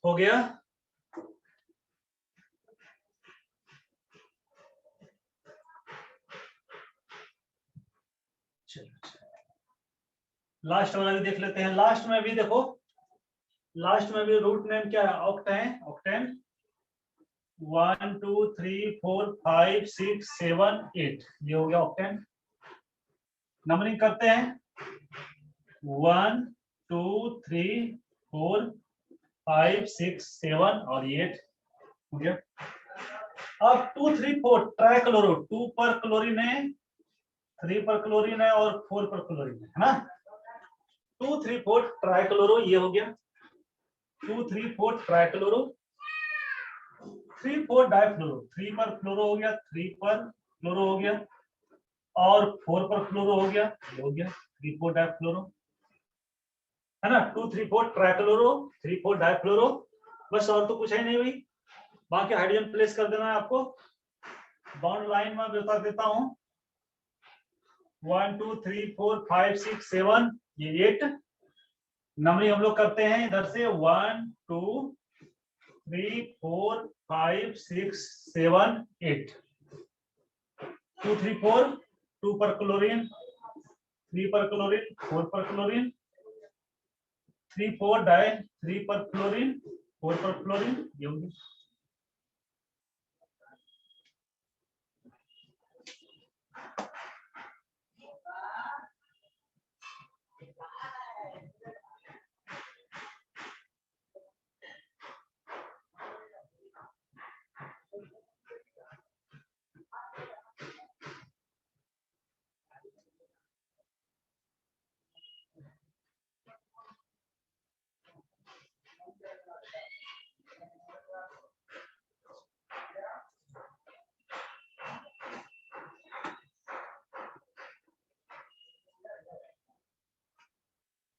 Speaker 2: हो गया। लास्ट वाला भी देख लेते हैं। लास्ट में भी देखो, लास्ट में भी रूट नेम क्या है, ऑक्टेन। ऑक्टेन 1 2 3 4 5 6 7 8, ये हो गया ऑक्टेन। नंबरिंग करते हैं 1 2 3 4 5 6 7 और 8 हो गया। अब 2 3 4 ट्राइक्लोरो, 2 पर क्लोरीन है, 3 पर क्लोरीन है और 4 पर क्लोरीन है ना। 2 3 4 ट्राइक्लोरो, ये हो गया 2 3 4 ट्राइक्लोरो। 3 4 डाइफ्लोरो, 3 पर फ्लोरो हो गया, 3 पर फ्लोरो हो गया और 4 पर फ्लोरो हो गया, ये हो गया 3 4 डाइफ्लोरो, है ना। 2 3 4 ट्राइक्लोरो, 3 4 डाइफ्लोरो, बस और तो कुछ है नहीं भाई। बाकी हाइड्रोजन प्लेस कर देना है आपको। बॉन्ड लाइन में बता देता हूं 1 2 3 4 5 6 7, ये 8। नंबरिंग हम लोग करते हैं इधर से 1 2 3 4 5 6 7 8। 2 3 4, 2 पर क्लोरीन, 3 पर क्लोरीन, 4 पर क्लोरीन, 3 4 डाई, 3 पर क्लोरीन, 4 पर क्लोरीन, ये होगी।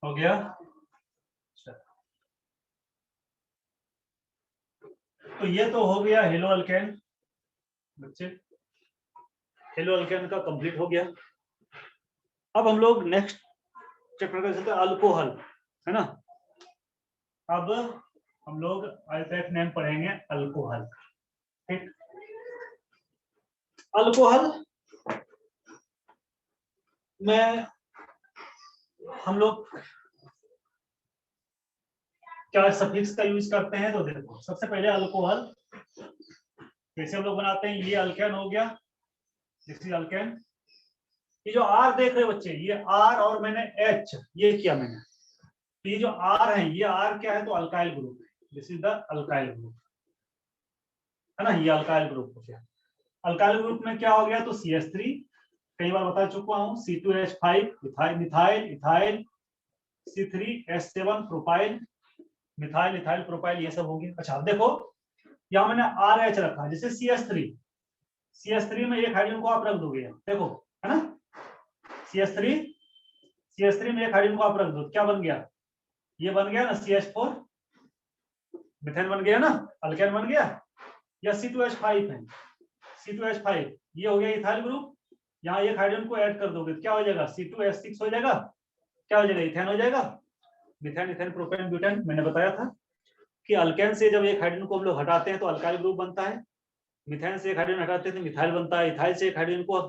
Speaker 2: हो गया। तो ये तो हो गया हेलो अल्केन बच्चे, हेलो अल्केन का कंप्लीट हो गया। अब हम लोग नेक्स्ट चैप्टर कर सकते हैं अल्कोहल, है ना। अब हम लोग अल्फाबेट नेम पढ़ेंगे अल्कोहल। ठीक, अल्कोहल में हम लोग क्या सफिक्स का यूज करते हैं, तो देखो सबसे पहले अल्कोहल कैसे हम लोग बनाते हैं। ये अल्केन हो गया, दिस इज अल्केन। ये जो आर देख रहे बच्चे, ये आर और मैंने एच ये किया मैंने, तो ये जो आर है, ये आर क्या है, तो अल्काइल ग्रुप है। This is the alkyl group, है ना, ये अल्काइल ग्रुप हो गया। अल्काइल ग्रुप में क्या हो गया, तो CH3, कई बार बता चुका हूं, C2H5 methyl ethyl, C3H7 propyl, methyl ethyl propyl, ये सब हो गया। अच्छा देखो यहाँ मैंने RH रखा, जैसे CH3 में एक हाइड्रोजन को आप रख दोगे, देखो, है ना, CH3 में एक हाइड्रोजन को आप रख दो, क्या बन गया, ये बन गया ना CH4, मिथेन बन गया ना, अल्केन बन गया। या C2H5 है, C2H5 ये हो गया इथाइल ग्रुप, यहाँ एक हाइड्रोजन को ऐड कर दोगे क्या हो जाएगा, C2H6 हो जाएगा, क्या हो जाएगा, इथेन हो जाएगा, मिथेन इथेन प्रोपेन ब्यूटेन, मैंने बताया था। कि अल्केन से जब एक हाइड्रोजन को हम लोग हटाते हैं तो अल्काइल ग्रुप बनता है, मिथाइन से एक हाइड्रोजन हटाते हैं तो मिथाइल बनता है, इथाइल से एक हाइड्रोजन को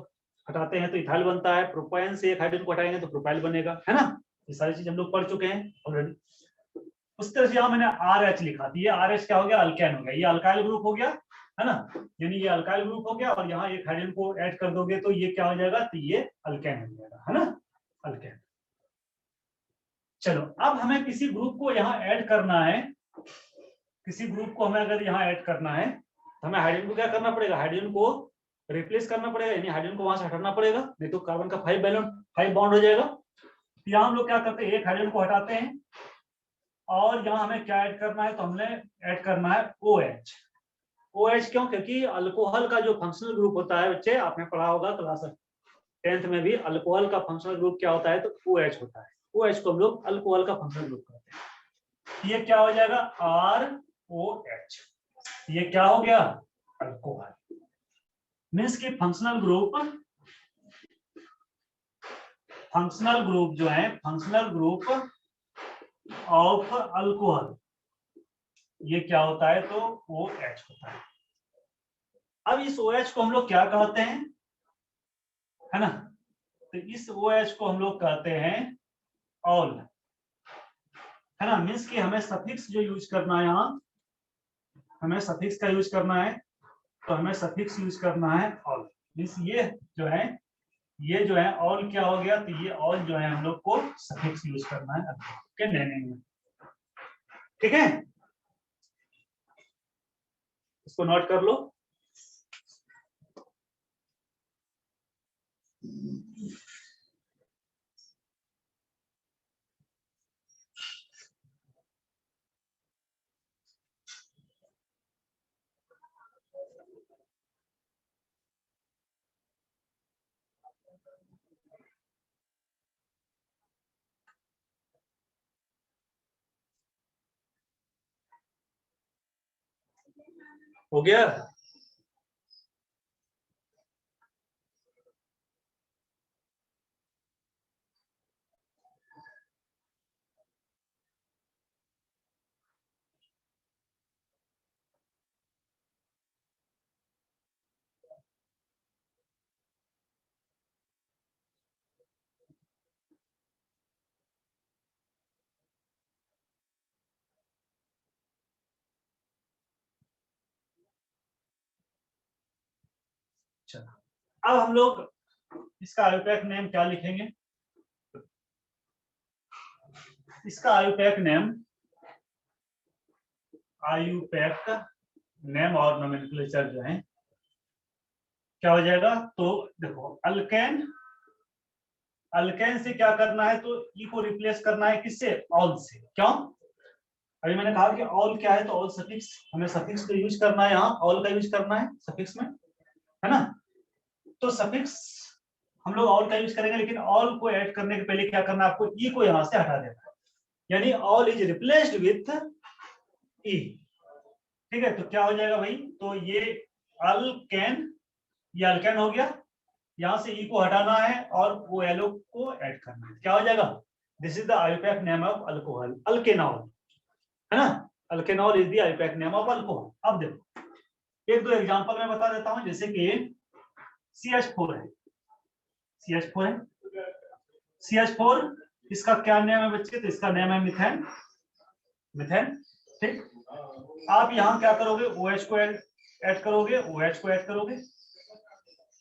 Speaker 2: हटाते हैं तो इथाइल बनता है, प्रोपाइन से एक हाइड्रोजन को हटाएंगे तो प्रोपाइल बनेगा, है ना। ये सारी चीज हम लोग पढ़ चुके हैं ऑलरेडी। उस तरह से यहाँ मैंने RH लिखा, तो ये RH क्या हो गया, अल्केन हो गया, ये अल्काइल ग्रुप हो गया, है ना, यानी ये अल्काइल ग्रुप हो गया, और यहाँ एक हाइड्रोजन को ऐड कर दोगे तो ये क्या हो जाएगा, तो ये अल्केन हो जाएगा, है ना, अल्केन। चलो अब हमें किसी ग्रुप को यहाँ ऐड करना है, किसी ग्रुप को हमें अगर यहाँ ऐड करना है तो हमें हाइड्रोजन को क्या करना पड़ेगा, हाइड्रोजन को रिप्लेस करना पड़ेगा, यानी हाइड्रोजन को वहां से हटाना पड़ेगा, नहीं तो कार्बन का 5 बॉन्ड हो जाएगा। यहाँ हम लोग क्या करते हैं, एक हाइड्रोजन को हटाते हैं और यहाँ हमें क्या ऐड करना है, तो हमने ऐड करना है OH। OH क्यों, क्योंकि अल्कोहल का जो फंक्शनल ग्रुप होता है, बच्चे आपने पढ़ा होगा क्लास 10th में भी, अल्कोहल का फंक्शनल ग्रुप क्या होता है, तो OH होता है। OH को हम लोग अल्कोहल का फंक्शनल ग्रुप कहते हैं। ये क्या हो जाएगा, ROH, ये क्या हो गया, अल्कोहल। मीन्स की फंक्शनल ग्रुप जो है, फंक्शनल ग्रुप ऑफ अल्कोहल, ये क्या होता है, तो OH होता है। अब इस OH को हम लोग क्या कहते हैं, है ना, तो इस OH को हम लोग कहते हैं ऑल, है ना। मीन्स कि हमें सफिक्स जो यूज करना है, यहाँ हमें सफिक्स का यूज करना है, तो हमें सफिक्स यूज करना है ऑल। मीन्स ये जो है ऑल क्या हो गया, तो ये ऑल जो है हम लोग को सफिक्स यूज करना है के नेमिंग में, ठीक है, इसको नोट कर लो। हो गया, चलो अब हम लोग इसका आयुपैक नेम क्या लिखेंगे, इसका आयुपैक नेम और नोमेनक्लेचर जो है क्या हो जाएगा, तो देखो अल्केन से क्या करना है, तो ई को रिप्लेस करना है किससे, ऑल से। क्यों, अभी मैंने कहा कि ऑल क्या है, तो ऑल सफिक्स, हमें सफिक्स का यूज करना है, यहाँ ऑल का यूज करना है सफिक्स में, है ना। तो सफिक्स हम लोग ऑल का यूज करेंगे, लेकिन ऑल को ऐड करने के पहले क्या करना है, आपको ई को यहाँ से हटा देना है, यानी ऑल इज रिप्लेस्ड विथ ई, ठीक है। तो क्या हो जाएगा भाई, तो ये अल्केन हो गया, यहां से ई को हटाना है और वो एलो को ऐड करना है, क्या हो जाएगा, this is the IUPAC name of alcohol, alkanol, है ना, alkanol is the IUPAC name of alcohol. अब देखो एक दो एग्जांपल मैं बता देता हूं, जैसे कि CH4 है, CH4 इसका क्या नेम है बच्चे, तो इसका नेम है मिथेन, ठीक। आप यहाँ क्या करोगे, OH को ऐड करोगे, OH को ऐड करोगे,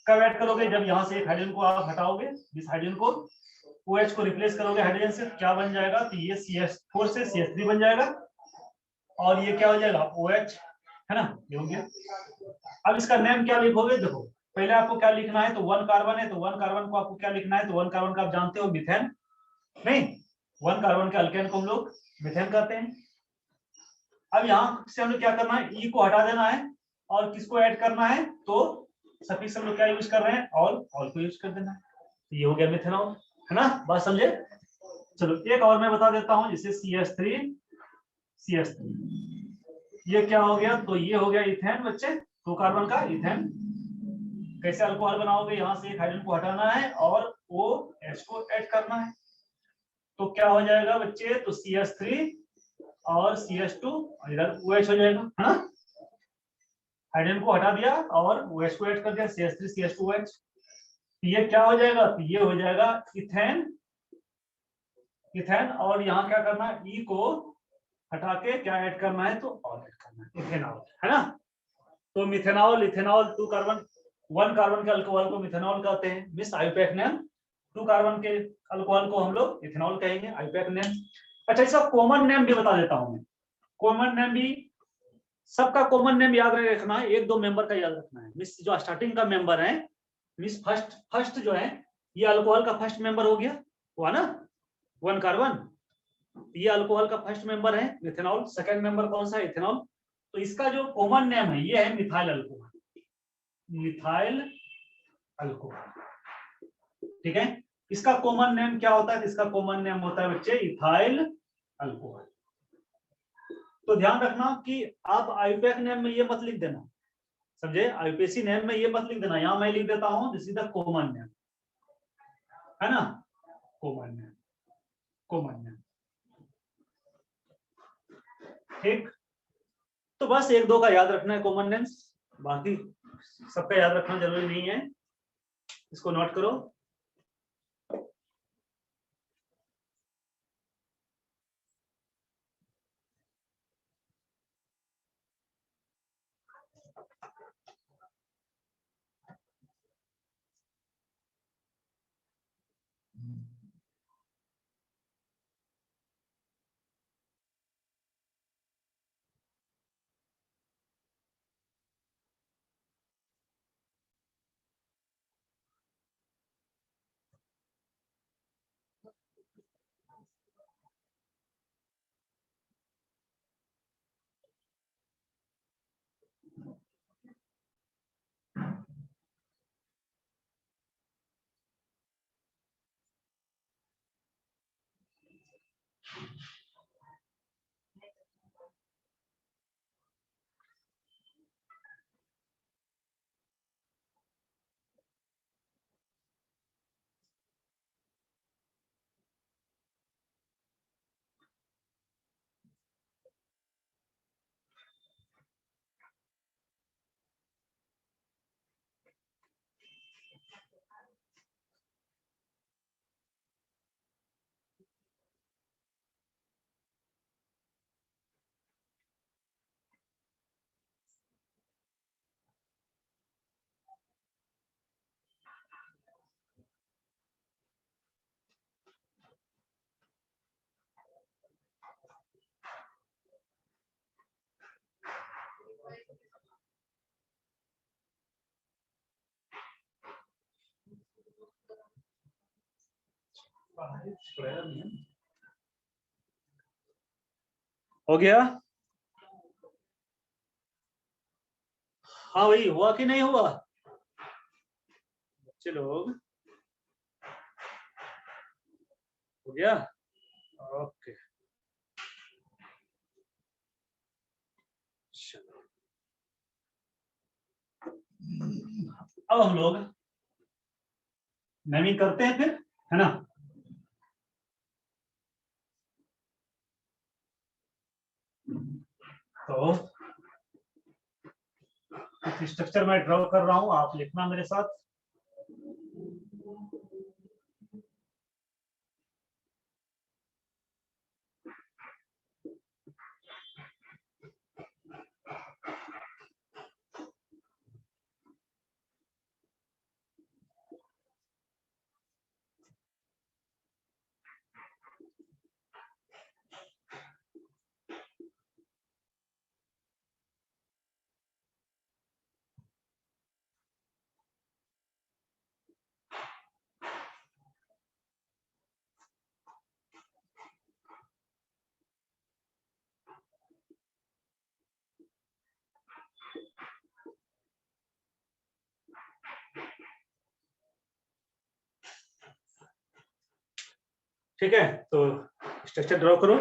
Speaker 2: कब ऐड करोगे, जब यहाँ से एक हाइड्रोजन को आप हटाओगे, इस हाइड्रोजन को OH को रिप्लेस करोगे हाइड्रोजन से, क्या बन जाएगा, तो ये CH4 से CH3 बन जाएगा, और ये क्या हो जाएगा, OH, है ना, ये हो गया। अब इसका नेम क्या लिखोगे, देखो पहले आपको क्या लिखना है, तो 1 कार्बन है, तो 1 कार्बन को आपको क्या लिखना है, तो 1 कार्बन का आप जानते हो मिथेन, नहीं 1 कार्बन के अल्केन को हम लोग मिथेन कहते हैं। अब यहाँ से हमें क्या करना है, ई को हटा देना है और किसको ऐड करना है, तो सफिक्स हम लोग क्या यूज कर रहे हैं, ऑल को यूज कर देना है, तो ये हो गया मिथेनॉल, है ना, बात समझे। चलो एक और मैं बता देता हूं, जैसे CH3 ये क्या हो गया, तो ये हो गया इथेन बच्चे, 2 कार्बन का इथेन। कैसे अल्कोहल बनाओगे, यहाँ से एक हाइड्रोजन को हटाना है और OH को ऐड करना है, तो क्या हो जाएगा बच्चे, तो CH3 और CH2 इधर OH हो जाएगा, है ना। हाइड्रोजन को हटा दिया और OH को ऐड कर दिया, CH3 CH2OH। ये क्या हो जाएगा, ये हो जाएगा इथेन। इथेन और यहाँ क्या करना है, E को हटा के क्या ऐड करना है, तो और ऐड करना है, इथेनॉल, है ना। तो मिथेनॉल, इथेनॉल, 2 कार्बन, 1 कार्बन के अल्कोहल को मिथेनॉल कहते हैं, मिस आईयूपैक नेम। 2 कार्बन के अल्कोहल को हम लोग इथेनॉल कहेंगे, आईयूपैक नेम। अच्छा, इसका कॉमन नेम भी बता देता हूं मैं। कॉमन नेम भी सबका कॉमन नेम याद नहीं रखना है, 1-2 मेंबर का याद रखना है। मिस जो स्टार्टिंग का मेंबर है, मिस फर्स्ट जो है, ये अल्कोहल का फर्स्ट मेंबर हो गया, हुआ ना, 1 कार्बन। ये अल्कोहल का फर्स्ट मेंबर है मिथेनॉल। सेकंड मेंबर कौन सा है, इथेनॉल। तो इसका जो कॉमन नेम है ये है मिथाइल अल्कोहल, मिथाइल अल्कोहल, ठीक है। इसका कॉमन नेम क्या होता है, इसका कॉमन नेम होता है बच्चे इथाइल अल्कोहल। तो ध्यान रखना कि आप आईयूपैक नेम में ये मत लिख देना, समझे, आईयूपीएसी नेम में ये मत लिख देना। यहां मैं लिख देता हूं this is the common name, है ना, कॉमन नेम, कॉमन नेम, ठीक। तो बस 1-2 का याद रखना है कॉमन नेम्स, बाकी सबका याद रखना जरूरी नहीं है। इसको नोट करो। हो गया, हाँ भाई, हुआ कि नहीं हुआ बच्चे लोग, हो गया, ओके। चलो अब हम लोग नवीन करते हैं फिर, है ना। तो स्ट्रक्चर मैं ड्रॉ कर रहा हूं, आप लिखना मेरे साथ। ठीक है, तो स्ट्रक्चर ड्रॉ करो।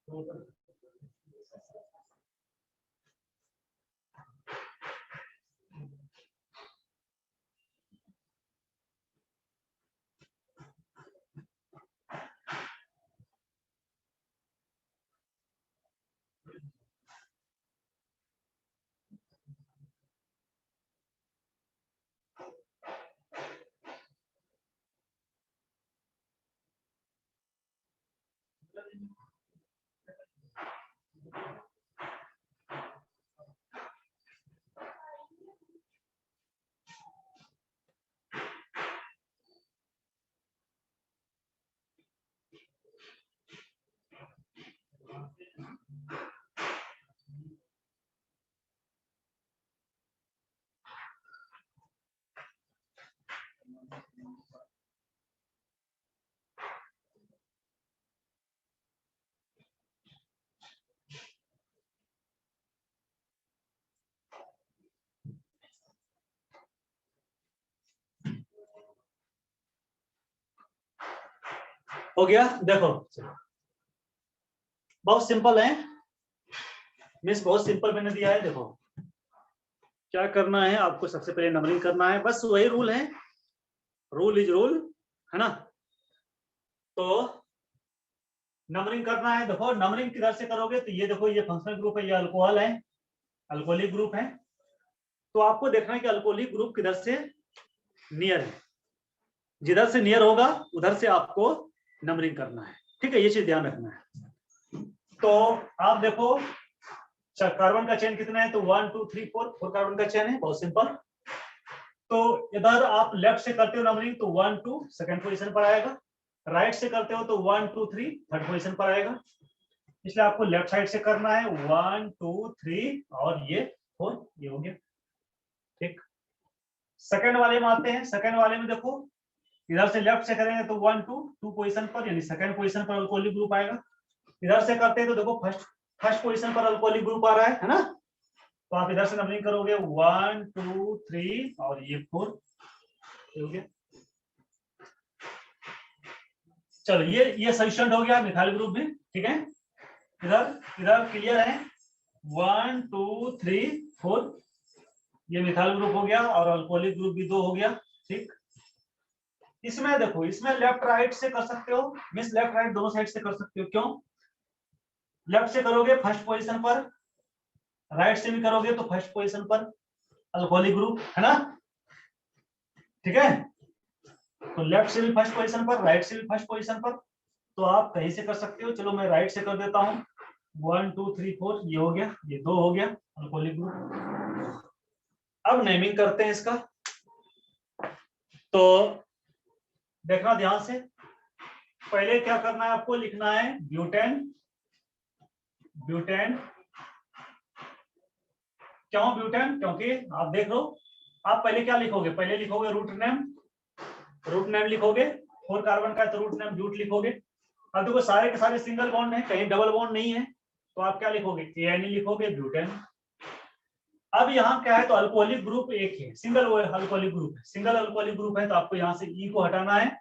Speaker 2: हो गया। देखो बहुत सिंपल है मिस, बहुत सिंपल मैंने दिया है। देखो क्या करना है आपको, सबसे पहले नंबरिंग करना है, बस वही रूल है, रूल इज रूल, है ना। तो नंबरिंग करना है। देखो नंबरिंग किधर से करोगे, तो ये देखो ये फंक्शनल ग्रुप है, ये अल्कोहल है, अल्कोहलिक ग्रुप है। तो आपको देखना है कि अल्कोहलिक ग्रुप किधर से नियर है, जिधर से नियर होगा उधर से आपको नंबरिंग करना है, ठीक है, ये चीज ध्यान रखना है। तो आप देखो कार्बन का चेन कितना है, तो 1 2 3 4 कार्बन का चेन है, बहुत सिंपल। तो इधर आप लेफ्ट से करते हो नंबरिंग तो 1 2 सेकंड पोजीशन पर आएगा, राइट से करते हो तो 1 2 3 थर्ड पोजीशन पर आएगा। इसलिए आपको लेफ्ट साइड से करना है 1 2 3 और ये 4, ये हो गया, ठीक। सेकंड वाले में आते हैं। सेकंड वाले में देखो इधर से लेफ्ट से करेंगे तो 1 2 पोजीशन पर, यानी सेकंड पोजीशन पर अल्कोहलिक ग्रुप आएगा। इधर से करते हैं तो देखो फर्स्ट पोजीशन पर अल्कोहलिक ग्रुप आ रहा है ना। तो आप इधर से नंबरिंग करोगे 1 2 3 और ये 4, हो गया। चलो ये सफिशिएंट हो गया मिथाइल ग्रुप भी, ठीक है। इधर इधर क्लियर है, 1 2 3 4 ये मिथाइल ग्रुप हो गया और अल्कोहलिक ग्रुप भी 2 हो गया, ठीक। इसमें देखो इसमें लेफ्ट राइट से कर सकते हो, मींस लेफ्ट राइट दोनों साइड से कर सकते हो। क्यों? लेफ्ट से करोगे फर्स्ट पोजीशन पर, राइट से भी करोगे तो फर्स्ट पोजीशन पर अल्कोहलिक ग्रुप, है ना, ठीक है। तो लेफ्ट से भी फर्स्ट पोजीशन पर, राइट से भी फर्स्ट पोजीशन पर, तो आप कहीं से कर सकते हो। चलो मैं राइट से कर देता हूं, 1 2 3 4 ये हो गया, ये 2 हो गया अल्कोहलिक ग्रुप। अब नेमिंग करते हैं इसका। तो देखना ध्यान से, पहले क्या करना है आपको, लिखना है ब्यूटेन। ब्यूटेन क्यों ब्यूटेन? क्योंकि आप देख लो, आप पहले क्या लिखोगे, पहले लिखोगे रूट नेम लिखोगे, 4 कार्बन का है तो रूट नेम ब्यूट लिखोगे। अब देखो सारे के सारे सिंगल बॉन्ड है, कहीं डबल बॉन्ड नहीं है, तो आप क्या लिखोगे, एएनई लिखोगे, ब्यूटेन। अब यहाँ क्या है, तो अल्कोहलिक ग्रुप एक है, सिंगल अल्कोहलिक ग्रुप है, सिंगल अल्कोहलिक ग्रुप है, तो आपको यहाँ से ई को हटाना है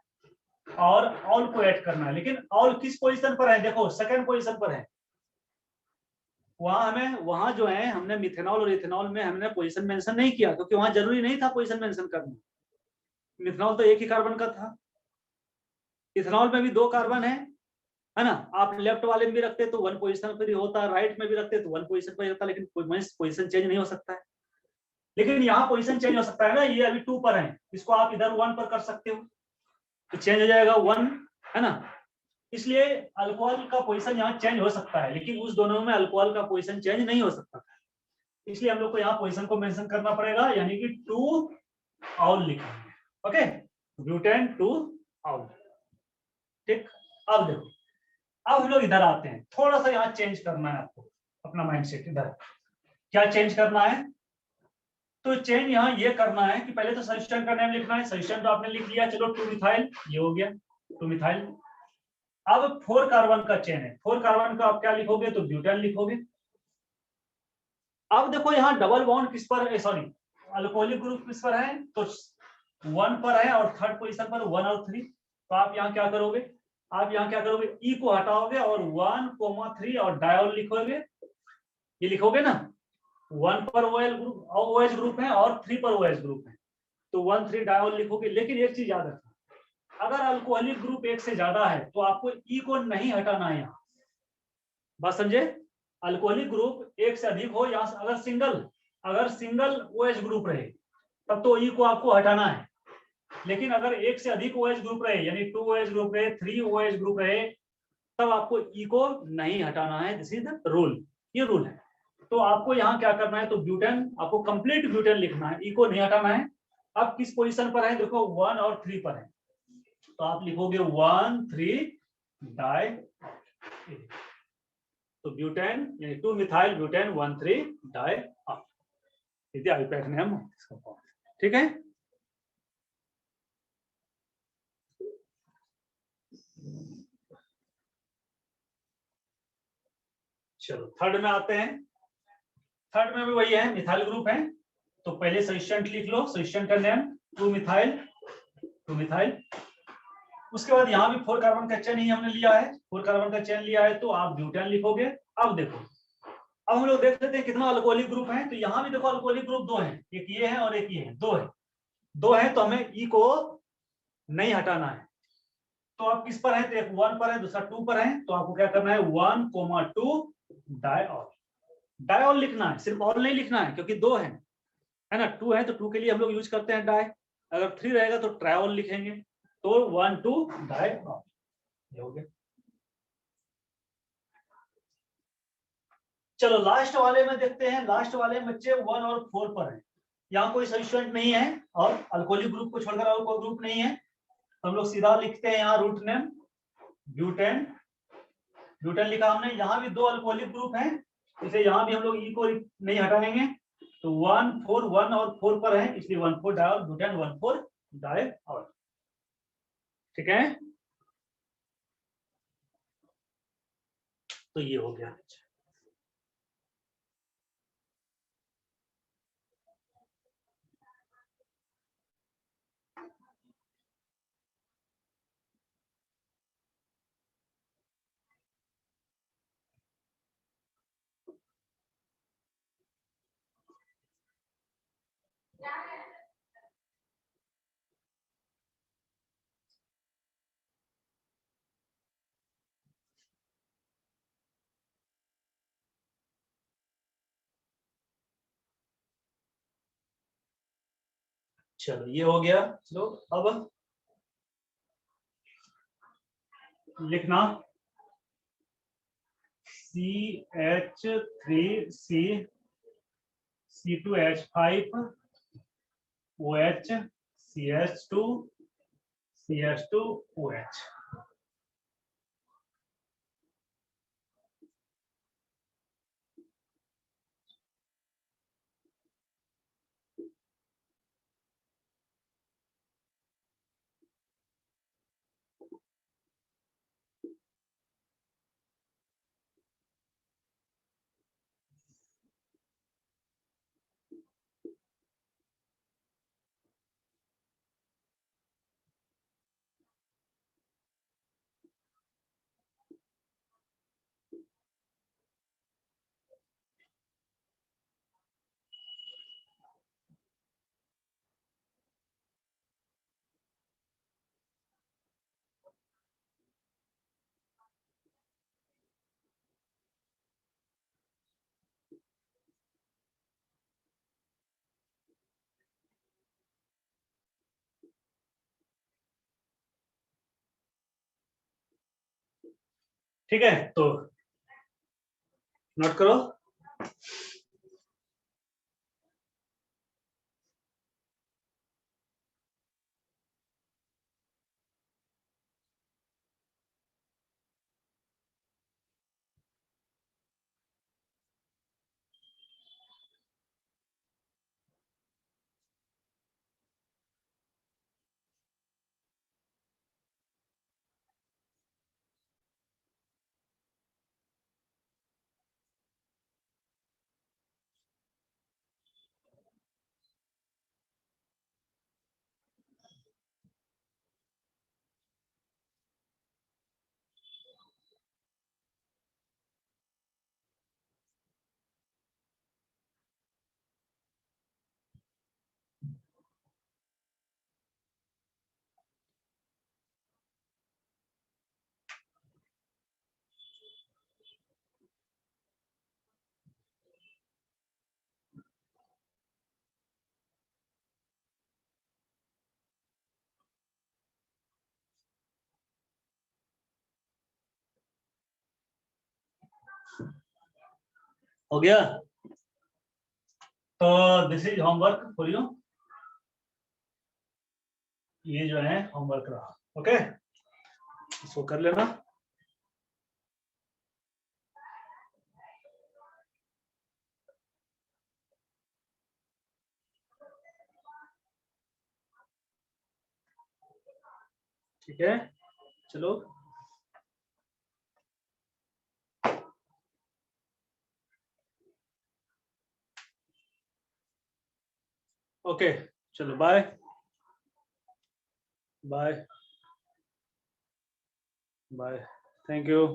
Speaker 2: और ऑल को ऐड करना है। लेकिन ऑल किस पोजीशन पर है, देखो सेकंड पोजीशन पर है। वहां जो है हमने मिथेनॉल और इथेनॉल में हमने पोजीशन मेंशन नहीं किया, क्योंकि वहां जरूरी नहीं था पोजीशन मेंशन करना। मिथेनॉल तो एक ही कार्बन का था, इथेनॉल में भी 2 कार्बन है ना। आप लेफ्ट वाले में भी रखते तो 1 पोजीशन पर ही होता, राइट में भी रखते तो 1 पोजीशन पर ही होता, लेकिन पोजीशन चेंज नहीं हो सकता है। लेकिन यहाँ पोजीशन चेंज हो सकता है ना, ये अभी 2 पर है, इसको आप इधर 1 पर कर सकते हो तो चेंज हो जाएगा 1, है ना। इसलिए अल्कोहल का पोजीशन यहाँ चेंज हो सकता है, लेकिन उस दोनों में अल्कोहल का पोजीशन चेंज नहीं हो सकता। इसलिए हम लोग को यहाँ पोजीशन को मेंशन करना पड़ेगा, यानी कि 2 ऑल लिखेंगे, ओके, ब्यूटेन 2 ऑल, ठीक। अब देखो, अब हम लोग इधर आते हैं, थोड़ा सा यहाँ चेंज करना है आपको अपना माइंडसेट। इधर क्या चेंज करना है, तो चेंज यहाँ ये करना है कि पहले तो सब्स्टिट्यूएंट का नेम लिखना है। सब्स्टिट्यूएंट तो आपने लिख लिया, चलो 2 मिथाइल ये हो गया, 2 मिथाइल। अब 4 कार्बन का चेन है, 4 कार्बन का आप क्या लिखोगे, तो ब्यूटेन लिखोगे। अब देखो यहाँ डबल बॉन्ड किस पर है, सॉरी अल्कोहलिक ग्रुप किस पर है, तो 1 पर है और थर्ड पोजीशन पर 1 और 3। तो आप यहाँ क्या करोगे, आप यहाँ क्या करोगे, ई को हटाओगे और 1,3 और डायोल लिखोगे, ये लिखोगे ना, 1 पर OH ग्रुप है और 3 पर OH ग्रुप है, तो 1,3 डायोल लिखोगे। लेकिन एक चीज याद रखना, अगर अल्कोहलिक ग्रुप एक से ज्यादा है तो आपको ई को नहीं हटाना है। यहाँ बात समझे, अल्कोहलिक ग्रुप एक से अधिक हो, यहाँ अगर सिंगल OH ग्रुप रहे तब तो ई को आपको हटाना है। लेकिन अगर एक से अधिक OH ग्रुप रहे, यानी 2 OH ग्रुप रहे, 3 OH ग्रुप रहे, तब आपको ई को नहीं हटाना है। दिस इज द रूल, ये रूल है। तो आपको यहाँ क्या करना है, तो ब्यूटेन, आपको कंप्लीट ब्यूटेन लिखना है, ई को नहीं हटाना है। अब किस पोजीशन पर है, देखो 1 और 3 पर है, तो आप लिखोगे 1,3 डाई, तो ब्यूटेन यानी 2 मिथाइल ब्यूटेन 1,3 डाई, आईपैक ठीक है। चलो थर्ड में आते हैं। थर्ड में भी वही है, मिथाइल ग्रुप है, तो पहले सब्स्टेंट लिख लो, सब्स्टेंट का नेम 2 मिथाइल। उसके बाद यहाँ भी 4 कार्बन का चेन ही हमने लिया है, 4 कार्बन का चेन लिया है, तो आप ब्यूटेन लिखोगे। अब देखो, अब हम लोग देख लेते हैं कितना अल्कोहलिक ग्रुप है। तो यहाँ भी देखो अल्कोहलिक ग्रुप 2 है, एक ये है और एक ये है, 2 है, तो हमें ई को नहीं हटाना है। तो आप किस पर है, तो एक 1 पर है, दूसरा 2 पर है, तो आपको क्या करना है, 1,2 डायऑल। डायऑल लिखना है, सिर्फ ऑल नहीं लिखना है, क्योंकि 2 है ना, 2 है तो 2 के लिए हम लोग यूज करते हैं डाई। अगर 3 रहेगा तो ट्रायोल लिखेंगे, तो 1,2 डायऑल, ये हो गया। चलो लास्ट वाले में देखते हैं, लास्ट वाले बच्चे 1 और 4 पर है, यहाँ कोई सब्स्टिट्यूएंट नहीं है और अल्कोहलिक ग्रुप को छोड़कर और कोई ग्रुप नहीं है, तो हम लोग सीधा लिखते हैं यहाँ रूट नेम ब्यूटेन। ब्यूटेन लिखा हमने, यहाँ भी 2 अल्कोहलिक ग्रुप हैं, इसलिए यहाँ भी हम लोग ई को नहीं हटाएंगे, तो 1, 4, 1 और 4 पर है, इसलिए 1,4 डायल ब्यूटेन 1,4 डायल और, ठीक है। तो ये हो गया। चलो ये हो गया। चलो अब लिखना CH3C C2H5 OH CH2 OH। ठीक है, तो नोट करो। हो गया? तो this is homework for you. ये जो है होमवर्क रहा। ओके, इसको कर लेना। ठीक है, चलो। ओके, चलो bye bye bye, thank you.